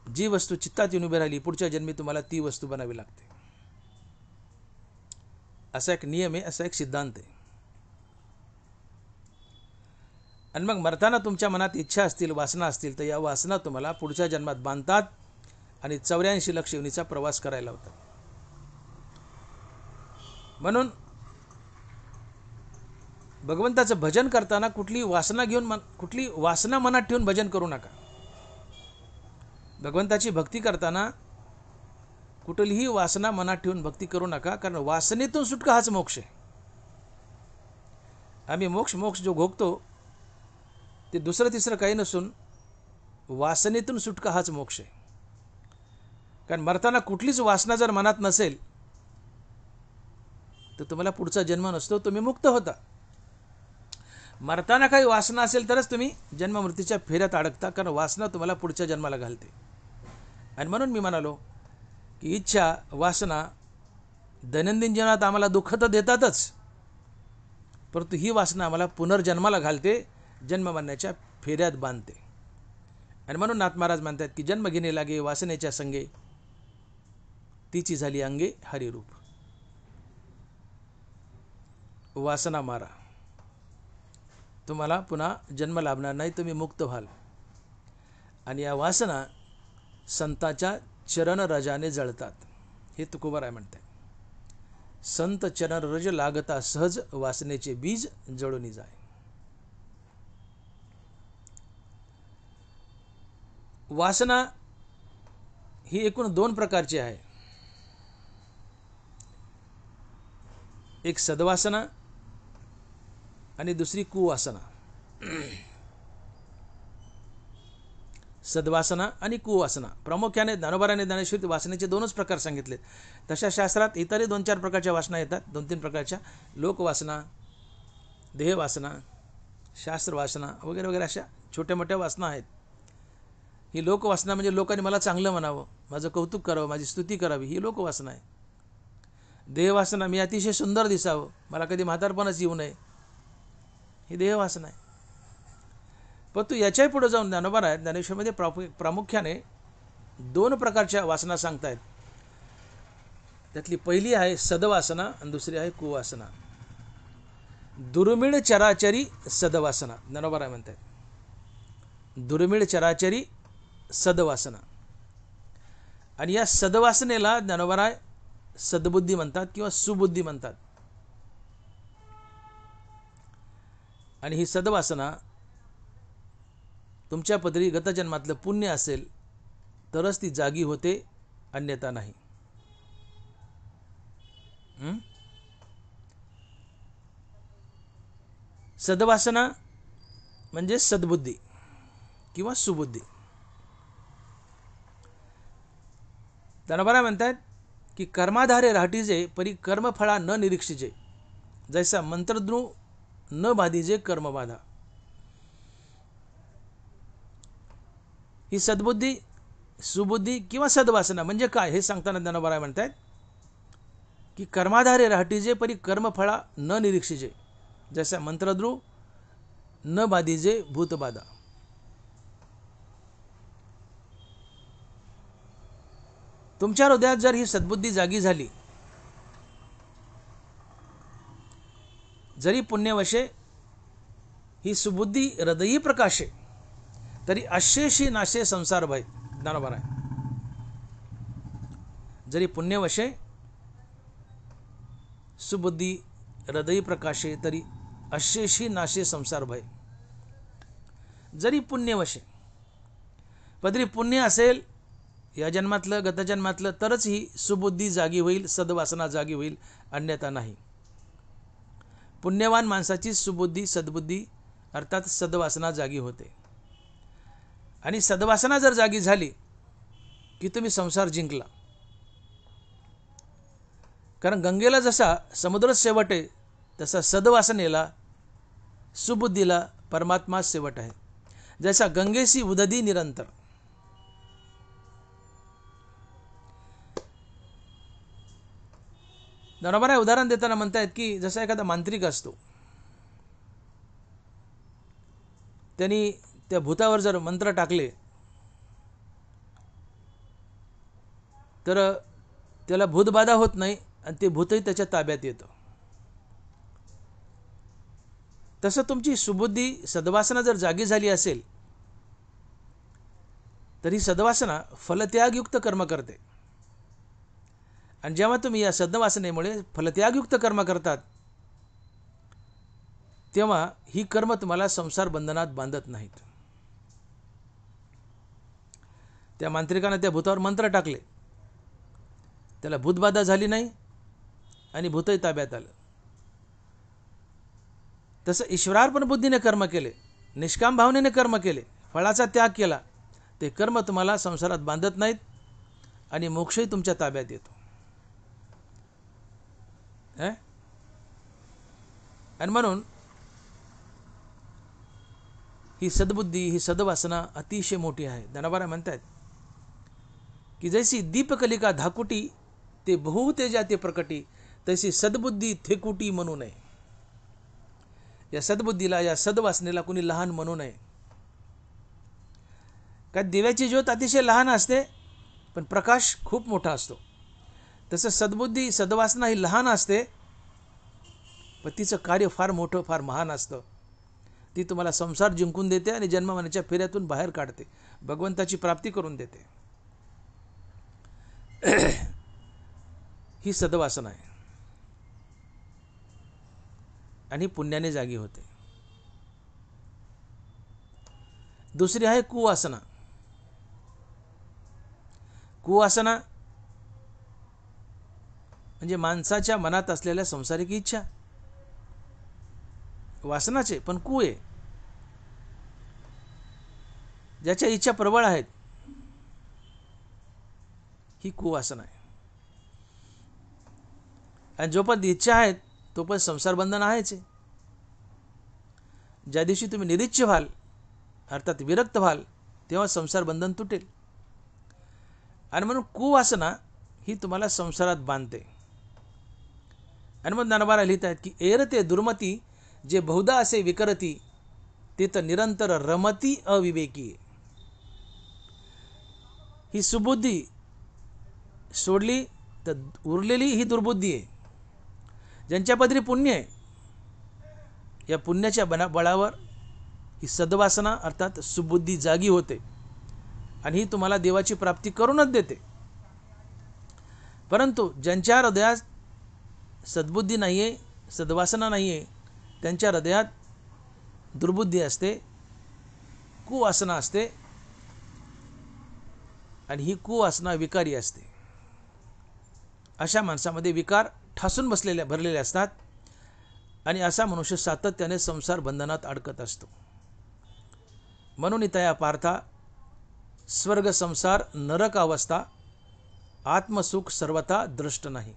जी वस्तू चित्तात येऊन उभी राहिली, पुढच्या जन्मी तुम्हाला ती वस्तू बनावी लागते. असा एक नियम आहे, असा एक सिद्धांत आहे. आणि मग मरताना तुमच्या मनात इच्छा असतील, वासना असतील, तर या वासना तुम्हाला पुढच्या जन्मात बांधतात आणि 84 लाख योनीचा प्रवास करायला होता. म्हणून भगवंताचं भजन करताना कुठली वासना मनात ठेवून भजन करू नका. भगवंताची भक्ती करताना कुठलीही वासना मनात ठेवून भक्ती करू नका, कारण वासनेतून सुटका हाच मोक्ष आहे. आम्ही मोक्ष जो भोगतो ते दुसरं तिसरं काही नसून वासनेतून सुटका हाच मोक्ष आहे. कारण मरताना कुठलीच वासना जर मनात नसेल तर तुम्हाला पुढचा जन्म नसतो, तुम्ही मुक्त होता. मरताना काही वासना असेल तरच तुम्ही जन्म मृत्यूच्या फेऱ्यात अडकता, कारण वासना तुम्हाला पुढच्या जन्माला घालते. आणि म्हणून मी म्हणालो की इच्छा वासना दैनंदिन जीवनात आम्हाला दुःख तर देतातच, परंतु ही वासना आम्हाला पुनर्जन्माला घालते, जन्म मरण्याच्या फेऱ्यात बांधते. आणि म्हणून नाथ महाराज म्हणतात की जन्म घेणे लागे वासनेच्या संगे, तिची झाली अंगे हरिरूप. वासना मारा, तुम्हाला पुन्हा जन्म लाभणार नाही, तुम्ही मुक्त व्हाल. आणि या वासना संतांच्या चरण रजाने जळतात, हे तुकोबाराय म्हणते. संत चरण रज लागता सहज, वासनेचे बीज जळून जाय. वासना ही एकूण 2 प्रकारची आहे. एक सद्वासना आणि दुसरी कुवासना. सद्वासना आणि कुवासना. प्रामुख्याने ज्ञानोबाराने ज्ञानेश्वरीत वासनेचे 2च प्रकार सांगितले. तशा शास्त्रात इतरही 2-4 प्रकारच्या वासना येतात, 2-3 प्रकारच्या. लोकवासना, देहवासना, शास्त्रवासना वगैरे वगैरे अशा छोट्या मोठ्या वासना आहेत. ही लोकवासना म्हणजे लोकांनी मला चांगलं म्हणावं, माझं कौतुक करावं, माझी स्तुती करावी, ही लोकवासना आहे. देहवासना, मी अतिशय सुंदर दिसावं, मला कधी म्हातारपणच येऊ नये, ही देहवासना आहे. परंतु याच्याही पुढे जाऊन ज्ञानोबा ज्ञानेश्वरीमध्ये प्रामुख्याने 2 प्रकारच्या वासना सांगतायत. त्यातली पहिली आहे सद्वासना आणि दुसरी आहे कुवासना. दुर्मिळ चराचरी सद्वासना, ज्ञानोबा म्हणतात. दुर्मिळ चराचरी सद्वासना. आणि या सद्वासनेला ज्ञानोबा सद्बुद्धी म्हणतात किंवा सुबुद्धी म्हणतात. आणि ही सद्वासना तुमच्या पदरी गतजन्मातलं पुण्य असेल तरच ती जागी होते, अन्यथा नाही. सद्वासना म्हणजे सद्बुद्धी किंवा सुबुद्धी. ज्ञानोबा म्हणतात की कर्माधारे राहटीजे, परी कर्मफळा न निरीक्षिजे, जैसा मंत्रद्रू न बाधीजे कर्मबाधा. ही सद्बुद्धी सुबुद्धी किंवा सद्वासना म्हणजे काय हे सांगताना ज्ञानोबा म्हणतात की कर्माधारे राहटीजे परी कर्मफळा न निरीक्षिजे, जसा मंत्रद्रू न बाधीजे भूतबाधा. तुमच्या हृदयात जर ही सद्बुद्धी जागी झाली, जरी पुण्यवशे ही सुबुद्धी हृदयी प्रकाशे, तरी अशेषी नाशे संसार भय. ज्ञानोबा आहे. जरी पुण्यवशे सुबुद्धी हृदयी प्रकाशे, तरी अशेषी नाशे संसार भय. जरी पुण्यवशे, पदरी पुण्य असेल या जन्मातलं गतजन्मातलं, तरच ही सुबुद्धी जागी होईल, सद्वासना जागी होईल, अन्यथा नाही. पुण्यवान माणसाची सुबुद्धी सद्बुद्धी अर्थात सद्वासना जागी होते. आणि सद्वासना जर जागी झाली की तुम्ही संसार जिंकला. कारण गंगेला जसा समुद्रच शेवट आहे, तसा सद्वासनेला सुबुद्धीला परमात्मा शेवट आहे. जैसा गंगेसी उदधी निरंतर. ज्ञानोबा उदाहरण देताना म्हणतायत की जसा एखादा मांत्रिक असतो, त्यांनी त्या भूतावर जर मंत्र टाकले तर त्याला भूतबाधा होत नाही आणि ते भूतही त्याच्या ताब्यात येतं. तसं तुमची सुबुद्धी सद्वासना जर जागी झाली असेल तर ही सद्वासना फलत्यागयुक्त कर्म करते. आणि जेव्हा तुम्ही या सद्वासनेमुळे फलत्यागयुक्त कर्म करतात, तेव्हा ही कर्म तुम्हाला संसार बंधनात बांधत नाहीत. त्या मांत्रिकाने त्या भूतावर मंत्र टाकले, त्याला भूतबाधा झाली नाही आणि भूतही ताब्यात आलं. तसं ईश्वरार्पण बुद्धीने कर्म केले, निष्काम भावनेने कर्म केले, फळाचा त्याग केला, ते कर्म तुम्हाला संसारात बांधत नाहीत आणि मोक्षही तुमच्या ताब्यात येतो. आणि म्हणून ही सद्बुद्धी ही सद्वासना अतिशय मोठी आहे. ज्ञानोबा म्हणतात की जैसी दीपकलिका धाकुटी ते बहुतेजा ते प्रकटी, तशी सद्बुद्धी थेकुटी म्हणू नये. या सद्बुद्धीला या सद्वासनेला कुणी लहान म्हणू नये. काय दिव्याची ज्योत अतिशय लहान असते पण प्रकाश खूप मोठा असतो. तसं सद्बुद्धी सद्वासना ही लहान असते पण तिचं कार्य फार मोठं फार महान असतं. ती तुम्हाला संसार जिंकून देते आणि जन्ममरणाच्या फेऱ्यातून बाहेर काढते, भगवंताची प्राप्ती करून देते. ही सद्वासना आहे आणि पुण्याने जागी होते. दुसरी आहे कुवासना. कुवासना म्हणजे माणसाच्या मनात असलेल्या संसारिक इच्छा. वासनाचे पण कु आहे, ज्याच्या इच्छा प्रबळ आहेत, ही कुवासना आहे. आणि जोपर्यंत इच्छा आहेत तोपर्यंत संसार बंधन आहेच. ज्या दिवशी तुम्ही निरीच्छ व्हाल अर्थात विरक्त व्हाल तेव्हा संसार बंधन तुटेल. आणि म्हणून कुवासना ही तुम्हाला संसारात बांधते. आणि मग ज्ञानोबा लिहित आहेत की एरते दुर्मती जे बहुधा असे विकरती, ते तर निरंतर रमती अविवेकी. ही सुबुद्धी सोडली तर उरलेली ही दुर्बुद्धी आहे. ज्यांच्या पदरी पुण्य आहे, या पुण्याच्या बळावर ही सद्वासना अर्थात सुबुद्धी जागी होते आणि ही तुम्हाला देवाची प्राप्ती करूनच देते. परंतु ज्यांच्या हृदयात सद्बुद्धी नाही आहे, सद्वासना नाही आहे, त्यांच्या हृदयात दुर्बुद्धी असते, कुवासना असते आणि ही कुवासना विकारी असते. अशा माणसामध्ये विकार ठासून भरलेले असतात आणि असा मनुष्य सातत्याने संसार बंधनात अडकत असतो. म्हणून इतया पार्था स्वर्ग संसार नरक अवस्था, आत्मसुख सर्वथा दृष्ट नाही.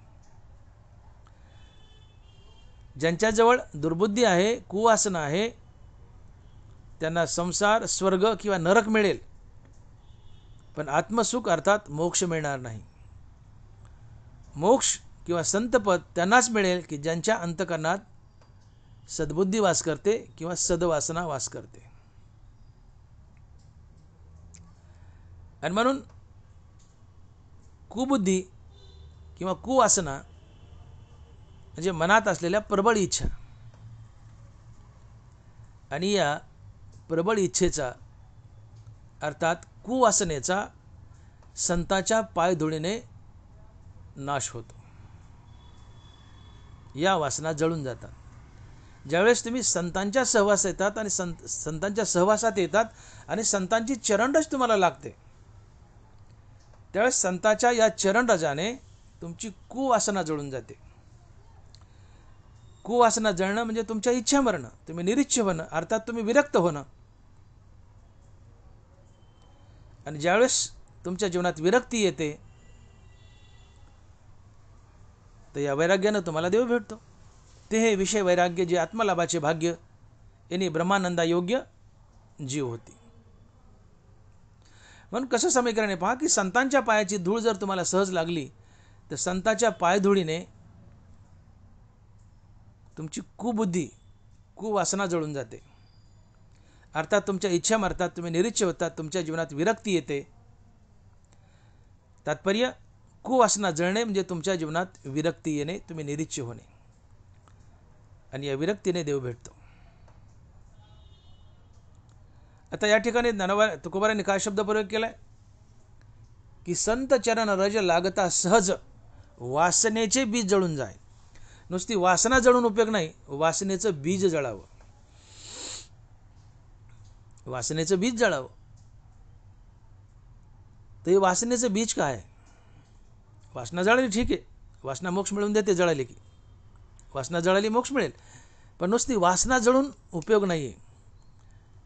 ज्यांच्याजवळ दुर्बुद्धी आहे, कुवासना आहे, त्यांना संसार स्वर्ग किंवा नरक मिळेल पण आत्मसुख अर्थात मोक्ष मिळणार नाही. मोक्ष किंवा संतपद त्यांनाच मिळेल की ज्यांच्या अंतकरणात सद्बुद्धी वास करते किंवा सद्वासना वास करते. आणि म्हणून कुबुद्धी किंवा कुवासना म्हणजे मनात असलेल्या प्रबळ इच्छा, आणि या प्रबळ इच्छेचा अर्थात कुवासनेचा संतांच्या पायधुळीने नाश होतो. या वासना जळून जातात. ज्यावेळेस तुम्ही संतांच्या सहवास येतात आणि संतांच्या सहवासात येतात आणि संतांची चरणरज तुम्हाला लागते, त्यावेळेस संतांच्या या चरणरजाने तुमची कुवासना जळून जाते. कुवासना जळणं म्हणजे तुमच्या इच्छा मरणं, तुम्ही निरीच्छ होणं, अर्थात तुम्ही विरक्त होणं. आणि ज्यावेळेस तुमच्या जीवनात विरक्ती येते तर या वैराग्यानं तुम्हाला देव भेटतो. ते हे विषय वैराग्य जे आत्मलाभाचे भाग्य यांनी ब्रह्मानंदा योग्य जीव होती. म्हणून कसं समीकरण आहे पहा की संतांच्या पायाची धूळ जर तुम्हाला सहज लागली तर संतांच्या पायधुळीने तुमची कुबुद्धी कुवासना जळून जाते. अर्थात तुमच्या इच्छा मरतात, तुम्ही निरीच्छ होतात, तुमच्या जीवनात विरक्ती येते. तात्पर्य कुवासना जळणे म्हणजे तुमच्या जीवनात विरक्ती येणे, तुम्ही निरीच्छ होणे, आणि या विरक्तीने देव भेटतो. आता या ठिकाणी तुकोबारांनी काय शब्द प्रयोग केलाय की संत चरण रज लागता सहज वासनेचे बीज जळून जाय. नुसती वासना जळून उपयोग नाही, वासनेचं बीज जळावं. वासनेचं बीज जळावं. तर हे वासनेचं बीज काय आहे? वासना जळाली ठीक आहे, वासना मोक्ष मिळवून देते. जळाली की वासना जळाली मोक्ष मिळेल, पण नुसती वासना जळून उपयोग नाही आहे.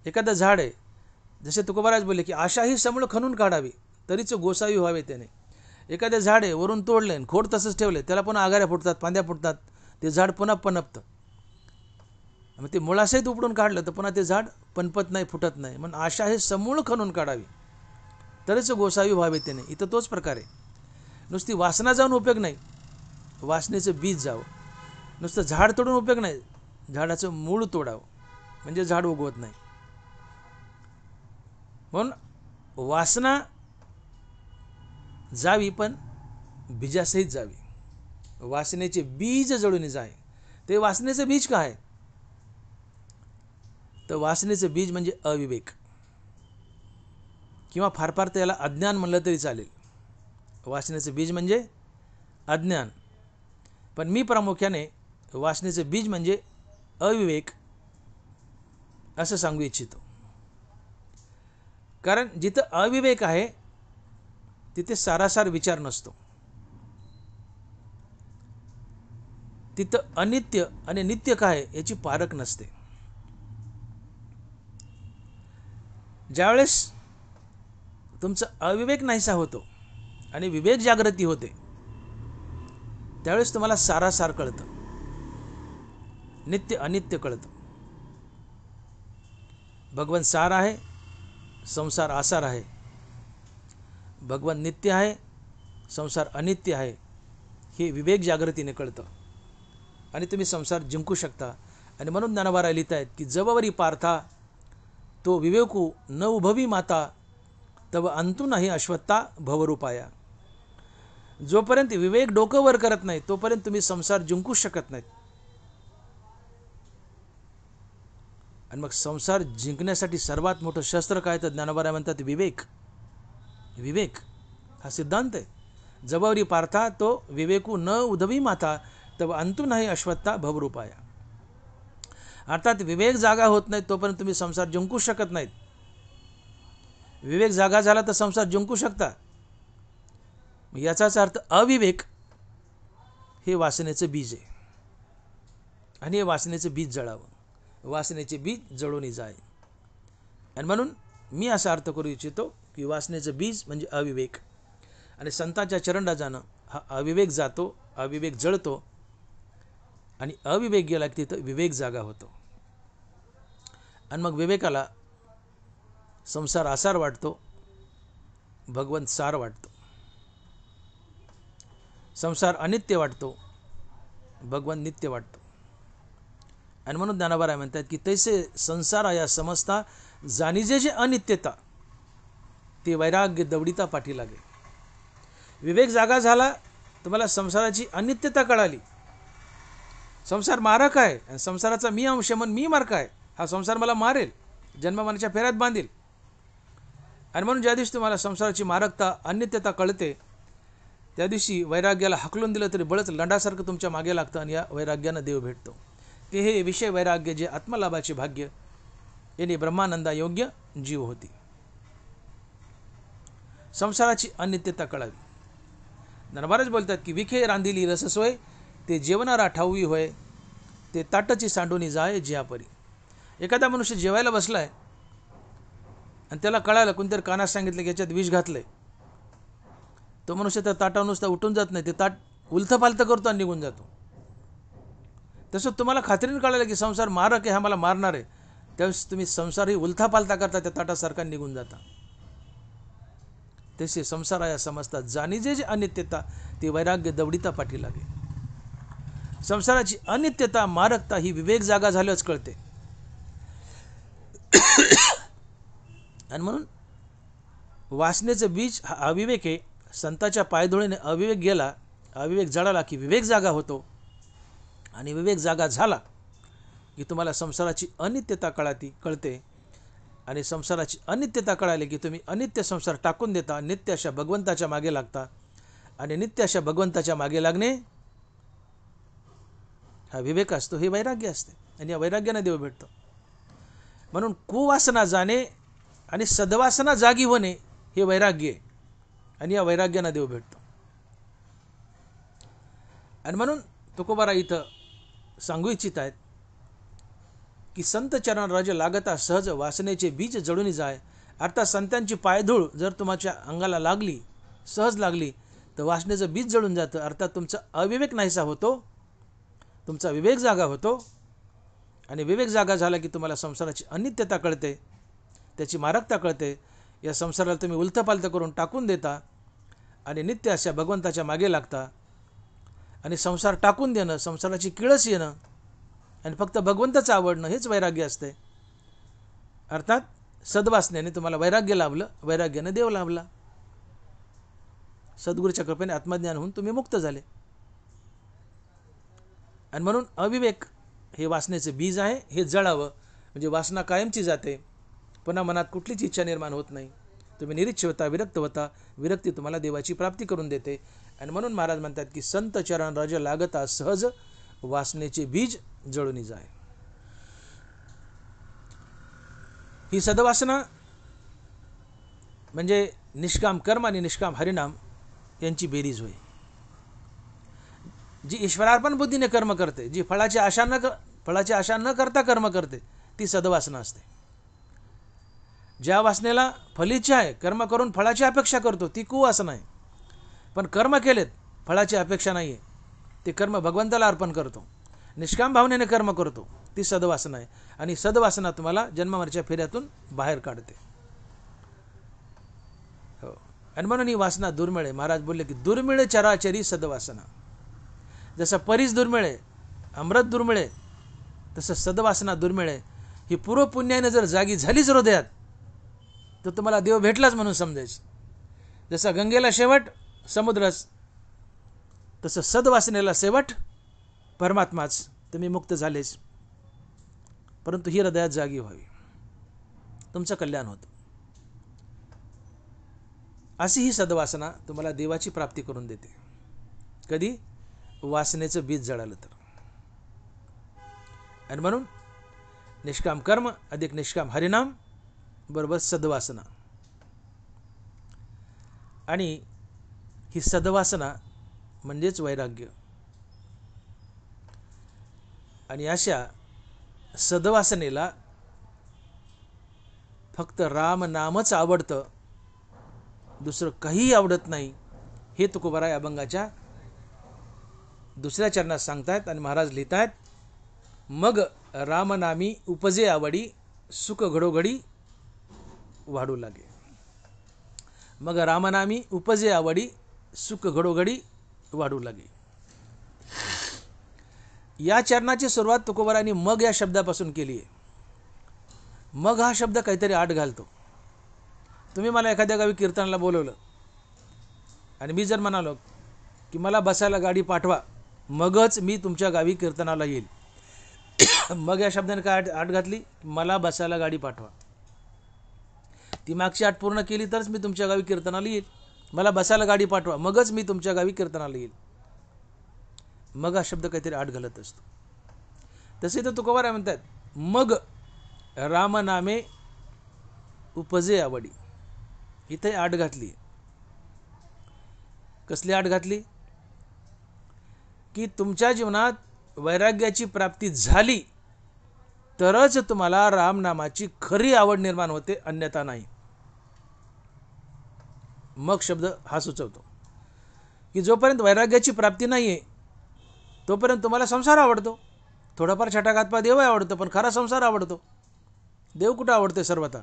एखादं झाड आहे, जसे तुकोबाराज बोलले की आशा ही समूळ खणून काढावी तरीच गोसावी व्हावे त्याने. एखादं झाड आहे, वरून तोडले, खोड तसंच ठेवले, त्याला पुन्हा आगाऱ्या फुटतात, फांद्या फुटतात, ते झाड पुन्हा पनपतं. मग ते मुळासहित उपडून काढलं तर पुन्हा ते झाड पनपत नाही, फुटत नाही. म्हणून आशा हे समूळ खणून काढावी तरीच गोसावी व्हावे त्याने. इथं तोच प्रकार आहे. नुसती वासना जाऊन उपयोग नाही, वासनेचं बीज जावं. नुसतं झाड तोडून उपयोग नाही, झाडाचं मूळ तोडावं, म्हणजे झाड उगवत नाही. म्हणून वासना जावी पण बीजासहित जावी. वासनेचे बीज जळून जाय. ते वासनेचं बीज काय आहे? तर वासनेचं बीज म्हणजे अविवेक, किंवा फार फार त्याला अज्ञान म्हणलं तरी चालेल. वासनेचं बीज म्हणजे अज्ञान, पण मी प्रामुख्याने वासनेचं बीज म्हणजे अविवेक असं सांगू इच्छितो. कारण जिथं अविवेक आहे तिथे सारासार विचार नसतो. तिथं अनित्य आणि नित्य काय याची पारख नसते. ज्यावेळेस तुमचा अविवेक नाहीसा होतो आणि विवेक जागृती होते, त्यावेळेस तुम्हाला सारासार कळतं, नित्य अनित्य कळतं. भगवान सार आहे, संसार आसार आहे. भगवान नित्य आहे, संसार अनित्य आहे, हे विवेक जागृतीने कळतं आणि तुम्ही संसार जिंकू शकता. आणि म्हणून ज्ञानोबा लिहित आहेत की जववरी पार्था तो विवेकू न उभवी माता तव अंतू नाही अश्वत्था भवरूपाया. जोपर्यंत विवेक डोकं वर करत नाही तोपर्यंत तुम्ही संसार जिंकू शकत नाहीत. आणि मग संसार जिंकण्यासाठी सर्वात मोठं शस्त्र काय तर ज्ञानोबा म्हणतात विवेक. विवेक हा सिद्धांत आहे. जववरी पार्था तो विवेकू न उधवी माता तव अंतू नाही अश्वत्था भवरूपाया. अर्थात विवेक जागा होत नाही तोपर्यंत तुम्ही संसार जिंकू शकत नाहीत. विवेक जागा झाला तर संसार जिंकू शकता. याचाच अर्थ अविवेक हे वासनेचं बीज आहे आणि हे वासनेचं बीज जळावं. वासनेचे बीज जळून जाय. आणि म्हणून मी असा अर्थ करू इच्छितो की वासनेचं बीज म्हणजे अविवेक, आणि संतांच्या चरणराजानं हा अविवेक जातो, अविवेक जळतो, आणि अविवेक गेला की तिथं विवेक जागा होतो. आणि मग विवेकाला संसार आसार वाटतो भगवंत सार वाटतो, संसार अनित्य वाटतो, भगवंत नित्य वाटतो. आणि म्हणून ज्ञानोबा म्हणतात की तैसे संसार या समजता जाणीजे जे अनित्यता ते वैराग्य दवडिता पाठी लागे. विवेक जागा झाला, तुम्हाला संसाराची अनित्यता कळाली. संसार मारक आहे आणि संसाराचा मी अंश म्हणून मी मारक आहे. हा संसार मला मारेल, जन्ममरणाच्या फेऱ्यात बांधेल. आणि म्हणून ज्या दिवशी तुम्हाला संसाराची मारकता अनित्यता कळते त्या दिवशी वैराग्याला हकलून दिलं तरी बळच लंडासारखं तुमच्या मागे लागतं आणि या वैराग्यानं देव भेटतो. ते हे विषय वैराग्य जे आत्मलाभाचे भाग्य यांनी ब्रह्मानंदा योग्य जीव होती. संसाराची अनित्यता कळावी. नरबारच बोलतात की विखे रांधिली रससोय ते जेवणारा ठाऊई होय ते ताटची सांडूनी जाय ज्यापरी. एखादा मनुष्य जेवायला बसलाय आणि त्याला कळालं, कोणतरी कानात सांगितलं की याच्यात विष घातलंय, तो मनुष्य त्या ताटावर नुसता उठून जात नाही, ते ताट उलथं पालथं करतो आणि निघून जातो. तसं तुम्हाला खात्रीने कळालं की संसार मारक आहे, हा मला मारणार आहे, त्यावेळेस तुम्ही संसारही उलथा पालथा करता, त्या ताटासारखा निघून जाता. तसे संसाराया समजतात जाणीजे जे अनित्यता ते वैराग्य दवडिता पाठी लागे. संसाराची अनित्यता मारकता ही विवेक जागा झाल्याच कळते. आणि म्हणून वासनेचं बीज हा अविवेक आहे. संताच्या पायधुळीने अविवेक गेला, अविवेक जळाला की विवेक जागा होतो. आणि विवेक जागा झाला की तुम्हाला संसाराची अनित्यता कळते. आणि संसाराची अनित्यता कळाली की तुम्ही अनित्य संसार टाकून देता, नित्य अशा भगवंताच्या मागे लागता. आणि नित्य अशा भगवंताच्या मागे लागणे हा विवेक असतो, हे वैराग्य असते. आणि या वैराग्याने देव भेटतो. म्हणून कुवासना जाणे आणि सद्वासना जागी होणे हे वैराग्य आहे. आणि या वैराग्याने देव भेटतो. आणि म्हणून तुकोबारा इथं सांगू इच्छित आहेत की संत चरण राज लागता सहज वासनेचे बीज जळून जाय. अर्थात संतांची पायधूळ जर तुमच्या अंगाला लागली, सहज लागली, तर वासनेचं बीज जळून जातं. अर्थात तुमचा अविवेक नाहीसा होतो, तुमचा विवेक जागा होतो. आणि विवेक जागा झाला की तुम्हाला संसाराची अनित्यता कळते, त्याची मारकता कळते. या संसाराला तुम्ही उलथपालथं करून टाकून देता आणि नित्य अशा भगवंताच्या मागे लागता. आणि संसार टाकून देणं, संसाराची किळस येणं आणि फक्त भगवंताचं आवडणं हेच वैराग्य असते. अर्थात सद्वासनेने तुम्हाला वैराग्य लाभलं, वैराग्याने देव लाभला. सद्गुरूच्या कृपेने आत्मज्ञान होऊन तुम्ही मुक्त झाले. आणि म्हणून अविवेक हे वासनेचं बीज आहे, हे जळावं म्हणजे वासना कायमची जाते. पुन्हा मनात कुठलीच इच्छा निर्माण होत नाही. तुम्ही निरीच्छ होता, विरक्त होता. विरक्ती तुम्हाला देवाची प्राप्ती करून देते. आणि म्हणून महाराज म्हणतात की संत चरण राज लागता सहज वासनेचे बीज जळून जाय. ही सद्वासना म्हणजे निष्काम कर्म आणि निष्काम हरिनाम यांची बेरीज होय. जी ईश्वरार्पण बुद्धीने कर्म करते, जी फळाची आशा न करता कर्म करते, ती सद्वासना असते. ज्या वासनेला फलीच्छा आहे, कर्म करून फळाची अपेक्षा करतो, ती कुवासना आहे. पण कर्म केलेत, फळाची अपेक्षा नाही आहे, ते कर्म भगवंताला अर्पण करतो, निष्काम भावनेने कर्म करतो, ती सद्वासना आहे. आणि सद्वासना तुम्हाला जन्ममरणाच्या फेऱ्यातून बाहेर काढते. हो. आणि म्हणून ही वासना दुर्मिळ आहे. महाराज बोलले की दुर्मिळ चराचरी सद्वासना. जसं परीस दुर्मिळ आहे, अमृत दुर्मिळ आहे, तसं सद्वासना दुर्मिळ आहे. ही पूर्व पुण्याने जर जागी झालीच हृदयात तर तुम्हाला देव भेटलाच म्हणून समजायचं. जसं गंगेला शेवट समुद्रच, तसं सद्वासनेला शेवट परमात्माच. तुम्ही मुक्त झालेच, परंतु ही हृदयात जागी व्हावी, तुमचं कल्याण होतं. अशी ही सद्वासना तुम्हाला देवाची प्राप्ती करून देते. कधी? वासनेचं बीज जळालं तर. आणि म्हणून निष्काम कर्म अधिक निष्काम हरिनाम बरोबर सद्वासना. आणि ही सद्वासना म्हणजेच वैराग्य. आणि अशा सद्वासनेला फक्त राम नामच आवडतं, दुसरं काहीही आवडत नाही. हे तुकोबारा या अभंगाच्या दुसऱ्या चरणात सांगतायत. आणि महाराज लिहितायत, मग रामनामी उपजे आवडी सुख घडोघडी वाढू लागे. मग रामनामी उपजे आवडी सुख घडोघडी वाढू लागे. या चरणाची सुरुवात तुकोबारांनी मग या शब्दापासून केली आहे. मग हा शब्द काहीतरी आड घालतो. तुम्ही मला एखाद्या गावी कीर्तनाला बोलवलं आणि मी जर म्हणालो की मला बसायला गाडी पाठवा मगच मी तुमच्या गावी कीर्तनाला येईल, मग या शब्दाने काय आठ घातली? मला बसायला गाडी पाठवा. ती मागची आठ पूर्ण केली तरच मी तुमच्या गावी कीर्तनाला येईल. मला बसायला गाडी पाठवा मगच मी तुमच्या गावी कीर्तनाला येईल. मग हा शब्द काहीतरी आठ घालत असतो. तसे तर तुकोबाराय म्हणतात मग रामनामे उपजे आवडी. इथे आठ घातली. कसली आठ घातली? की तुमच्या जीवनात वैराग्याची प्राप्ती झाली तरच तुम्हाला रामनामाची खरी आवड निर्माण होते, अन्यथा नाही. मग शब्द हा सुचवतो की जोपर्यंत वैराग्याची प्राप्ती नाही आहे तोपर्यंत तुम्हाला संसार आवडतो. थोडाफार छटाकातपा देव आवडतो, पण खरा संसार आवडतो. देव कुठं आवडते सर्वथा.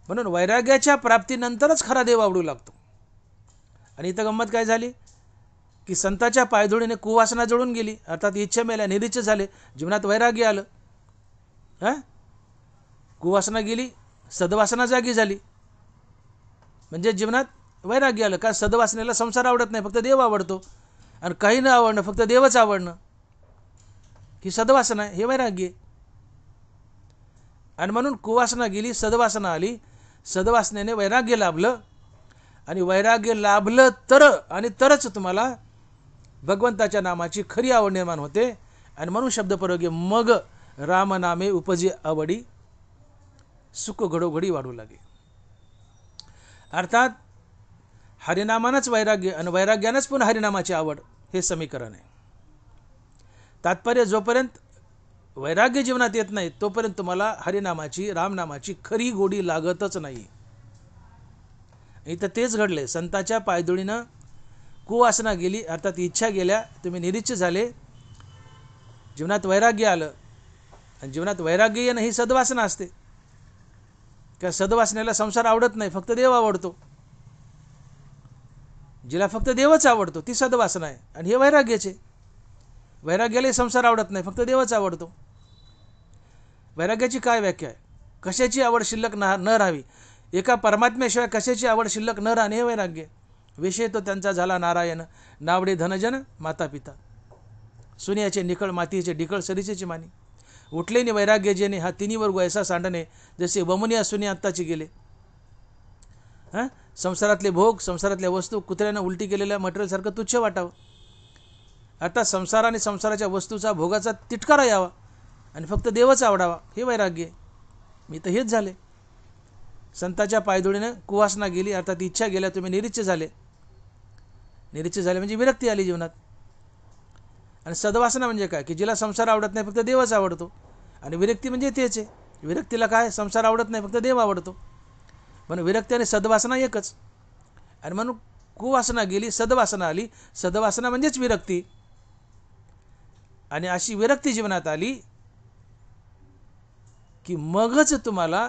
म्हणून वैराग्याच्या प्राप्तीनंतरच खरा देव आवडू लागतो. आणि इथं गंमत काय झाली की संताच्या पायधुळीने कुवासना जळून गेली, अर्थात इच्छा मेल्या, निरीच्छ झाले, जीवनात वैराग्य आलं. कुवासना गेली, सद्वासना जागी झाली, म्हणजे जीवनात वैराग्य आलं. का? सद्वासनेला संसार आवडत नाही, फक्त देव आवडतो. आणि काही न आवडणं, फक्त देवच आवडणं, ही सद्वासना आहे, हे वैराग्य आहे. आणि म्हणून कुवासना गेली, सद्वासना आली, सद्वासनेने वैराग्य लाभलं. आणि वैराग्य लाभलं तरच तुम्हाला भगवंताच्या नामाची खरी आवड निर्माण होते. आणि म्हणून शब्दप्रयोग मग रामनामे उपजे आवडी सुख घडोघडी वाढू लागे. अर्थात हरिनामानंच वैराग्य आणि वैराग्यानंच पुन्हा हरिनामाची आवड, हे समीकरण आहे. तात्पर्य जोपर्यंत वैराग्य जीवनात येत नाही तोपर्यंत तुम्हाला हरिनामाची, रामनामाची खरी गोडी लागतच नाही. इथं तेच घडले. संताच्या पायधुळीनं कुवासना गेली, अर्थात इच्छा गेल्या, तुम्ही निरीच्छ झाले, जीवनात वैराग्य आलं. आणि जीवनात वैराग्य येणं ही सद्वासना असते. त्या सद्वासनेला संसार आवडत नाही, फक्त देव आवडतो. जिला फक्त देवच आवडतो ती सद्वासना आहे. आणि हे वैराग्याचे. वैराग्याला संसार आवडत नाही, फक्त देवच आवडतो. वैराग्याची काय व्याख्या आहे? कशाची आवड शिल्लक न राहावी, एका परमात्म्याशिवाय कशाची आवड शिल्लक न राहणे, हे वैराग्य. विषय तो त्यांचा झाला नारायण, नावडे धनजन माता पिता, सुनियाचे निखळ मातीचे ढिकळ सरीचेची मानी. उठलेने वैराग्य जेणे, हा तिन्हीवर ऐसा सांडणे, जसे वमुनिया सुनिया आत्ताची गेले. संसारातले भोग, संसारातल्या वस्तू कुत्र्यानं उलटी केलेल्या मटेरियलसारखं तुच्छ वाटावं. आता संसार आणि संसाराच्या वस्तूचा, भोगाचा तिटकारा यावा आणि फक्त देवच आवडावा, हे वैराग्य. मी तर हेच झाले. संताच्या पायधुळीनं कुवासना गेली, अर्थात इच्छा गेल्या, तुम्ही निरीच्छ झाले. निरीच्छ झाले म्हणजे विरक्ती आली जीवनात. आणि सद्वासना म्हणजे काय? की जिला संसार आवडत नाही, फक्त देवच आवडतो. आणि विरक्ती म्हणजे तेच आहे. विरक्तीला काय? संसार आवडत नाही, फक्त देव आवडतो. म्हणून विरक्ती आणि सद्वासना एकच. आणि म्हणून कुवासना गेली, सद्वासना आली. सद्वासना म्हणजेच विरक्ती. आणि अशी विरक्ती जीवनात आली की मगच तुम्हाला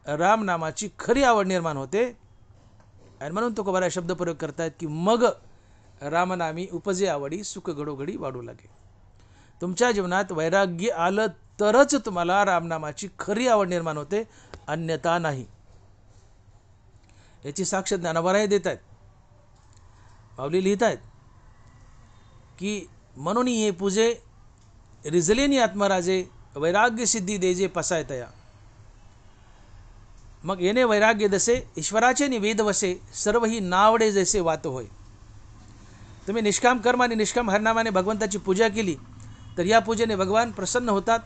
रामनामाची खरी आवड निर्माण होते. आणि म्हणून तो बरा शब्द प्रयोग करतायत की मग रामनामी उपजे आवडी सुख घडोघडी वाढू लागे. तुमच्या जीवनात वैराग्य आलं तरच तुम्हाला रामनामाची खरी आवड निर्माण होते, अन्यथा नाही. याची साक्ष ज्ञानोबाराय देत आहेत. माऊली लिहित आहेत की म्हणून ये पूजे रिझलेनी आत्मराजे, वैराग्य सिद्धी देजे पसाय तया. मग येणे वैराग्य दसे, ईश्वराचे निवेद वसे, सर्व ही नावडे जैसे वात होय. तुम्ही निष्काम कर्म आणि निष्काम हरनामाने भगवंताची पूजा केली तर या पूजेने भगवान प्रसन्न होतात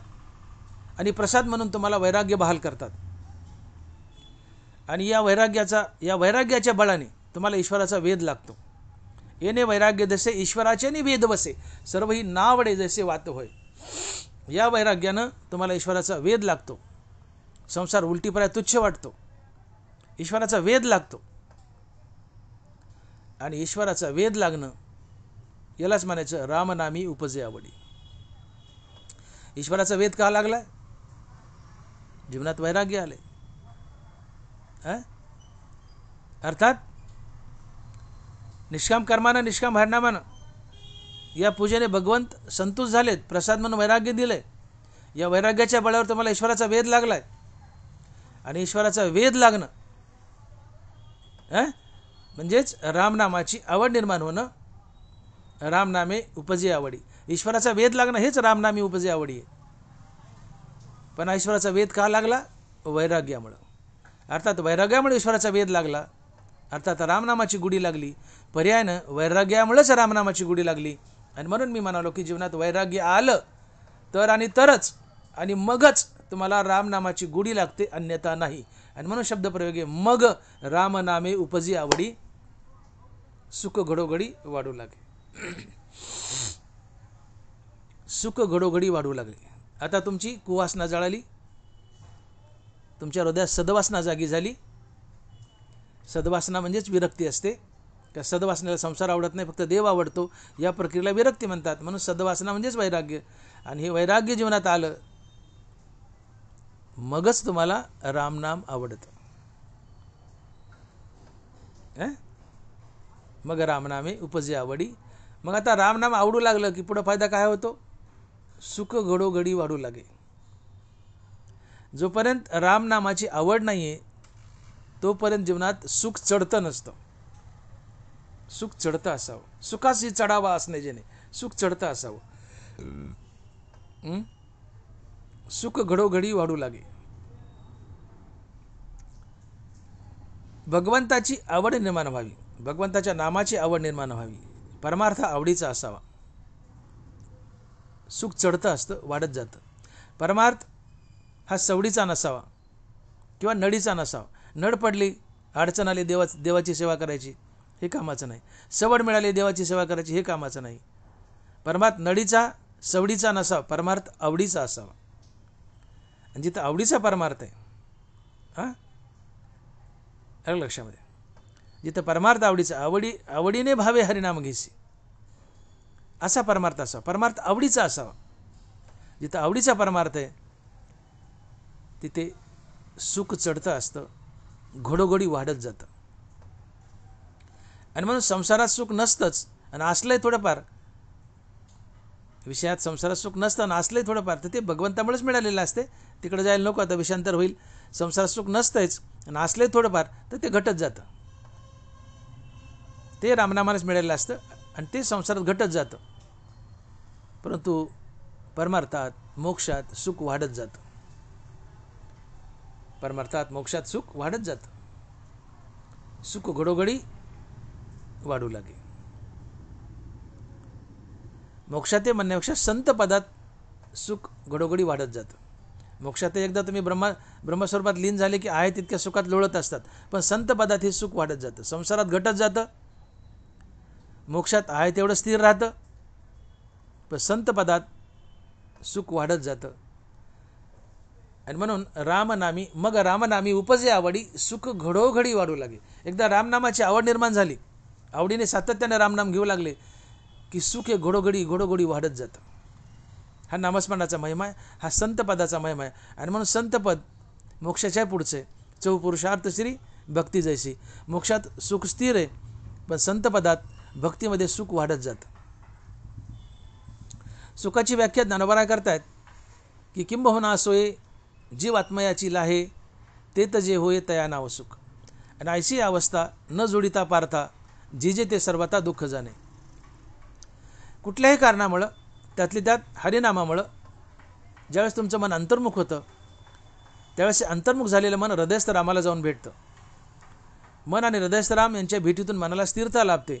आणि प्रसाद म्हणून तुम्हाला वैराग्य बहाल करतात. आणि या वैराग्याच्या बळाने तुम्हाला ईश्वराचा वेध लागतो. येणे वैराग्य दसे, ईश्वराचे निवेद वसे, सर्व ही नावडे जैसे वात होय. या वैराग्यानं तुम्हाला ईश्वराचा वेध लागतो. संसार उलटीपणा तुच्छ वाटतो. ईश्वराचा वेध लागतो. आणि ईश्वराचा वेध लागणं यालाच म्हणायचं रामनामी उपजे आवडी. ईश्वराचा वेध का लागलाय? जीवनात वैराग्य आले. अर्थात निष्काम कर्मानं निष्काम हरिनामानं या पूजेने भगवंत संतुष्ट झालेत, प्रसाद म्हणून वैराग्य दिले. या वैराग्याच्या बळावर तुम्हाला ईश्वराचा वेध लागलाय. आणि ईश्वराचा वेध लागणं म्हणजेच रामनामाची आवड निर्माण होणं. रामनामे उपजे आवडी. ईश्वराचा वेध लागणं हेच रामनामी उपजे आवडी आहे. पण ईश्वराचा वेध का लागला? वैराग्यामुळं. अर्थात वैराग्यामुळे ईश्वराचा वेध लागला, अर्थात रामनामाची गुढी लागली. पर्यायानं वैराग्यामुळेच रामनामाची गुढी लागली. आणि म्हणून मी म्हणालो की जीवनात वैराग्य आलं तर आणि तरच आणि मगच तुम्हाला रामनामाची गुढी लागते, अन्यथा नाही. आणि म्हणून शब्दप्रयोग आहे, मग रामनामे उपजी आवडी, सुख घडोघडी वाढू लागे. सुख घडोघडी वाढू लागले. आता तुमची कुवासना जळाली, तुमच्या हृदयात सद्वासना जागी झाली. सद्वासना म्हणजेच विरक्ती असते. त्या सद्वासनेला संसार आवडत नाही, फक्त देव आवडतो. या प्रक्रियेला विरक्ती म्हणतात. म्हणून सद्वासना म्हणजेच वैराग्य. आणि हे वैराग्य जीवनात आलं मगच तुम्हाला रामनाम आवडतं. मग रामनामे उपजे आवडी. मग आता रामनाम आवडू लागलं की पुढं फायदा काय होतो? सुख घडोघडी वाढू लागे. जोपर्यंत रामनामाची आवड नाहीये तोपर्यंत जीवनात सुख चढतं नसतं. सुख चढतं असावं. सुखाशी चढावा असणे जेणे सुख चढतं असावं. सुख घडोघडी वाढू लागे. भगवंताची आवड निर्माण व्हावी, भगवंताच्या नामाची आवड निर्माण व्हावी, परमार्थ आवडीचा असावा. सुख चढतं असतं, वाढत जातं. परमार्थ हा सवडीचा नसावा किंवा नडीचा नसावा. नड पडली, अडचण आली, देवाची सेवा करायची, हे कामाचं नाही. सवड मिळाली, देवाची सेवा करायची, हे कामाचं नाही. परमार्थ नडीचा सवडीचा नसावा, परमार्थ आवडीचा असावा. आणि जिथं आवडीचा परमार्थ आहे, लक्षामध्ये, जिथं परमार्थ आवडीचा, आवडीने भावे हरिनाम घेसी, असा परमार्थ असावा. परमार्थ आवडीचा असावा. जिथं आवडीचा परमार्थ आहे तिथे सुख चढतं असतं, घडोघडी वाढत जातं. आणि म्हणून संसारात सुख नसतंच, आणि असलंय थोडंफार विषयात, संसारात सुख नसतं आणि असलंय थोडंफार, तर ते भगवंतामुळेच मिळालेलं असते. तिकडे जायला नको, आता विषयांतर होईल. संसारात सुख नसतंच आणि असलंय थोडंफार, तर ते घटत जातं. ते रामनामानेच मिळालेलं असतं आणि ते संसारात घटत जातं. परंतु परमार्थात मोक्षात सुख वाढत जातं. परमार्थात मोक्षात सुख वाढत जातं. सुख घडोघडी वाढू लागे. मोक्षात म्हणण्यापेक्षा संत पदात सुख घडोघडी वाढत जातं. मोक्षात एकदा तुम्ही ब्रह्मस्वरूपात लीन झाले की आहे तितक्या सुखात लोळत असतात, पण संत पदात हे सुख वाढत जातं. संसारात घटत जातं, मोक्षात आहे तेवढं स्थिर राहतं, पण संत पदात सुख वाढत जातं. आणि म्हणून रामनामी मग रामनामी उपजे आवडी, सुख घडोघडी वाढू लागे. एकदा रामनामाची आवड निर्माण झाली, आवडीने सातत्याने रामनाम घेऊ लागले की सुख हे घडोघडी घडोघडी वाढत जातं. हा नामस्मरणाचा महिमा आहे, हा संत पदाचा महिमा आहे. आणि म्हणून संतपद मोक्षाच्या पुढचे चौपुरुषार्थ श्री भक्ती जैसी. मोक्षात सुख स्थिर आहे, पण संत पदात भक्तीमध्ये सुख वाढत जातं. सुखाची व्याख्या ज्ञानोबा करतायत की किंबहुना सोये जीव आत्मयाची लाहे, ते तजे होय तया नाव सुख. आणि ऐशी अवस्था न जोडिता पार्था, जिजे ते सर्वता दुःख जाणे. कुठल्याही कारणामुळं, त्यातली त्यात हरिनामामुळं ज्यावेळेस तुमचं मन अंतर्मुख होतं, त्यावेळेस अंतर्मुख झालेलं मन हृदयस्थ रामाला जाऊन भेटतं. मन आणि हृदयस्थ राम यांच्या भेटीतून मनाला स्थिरता लाभते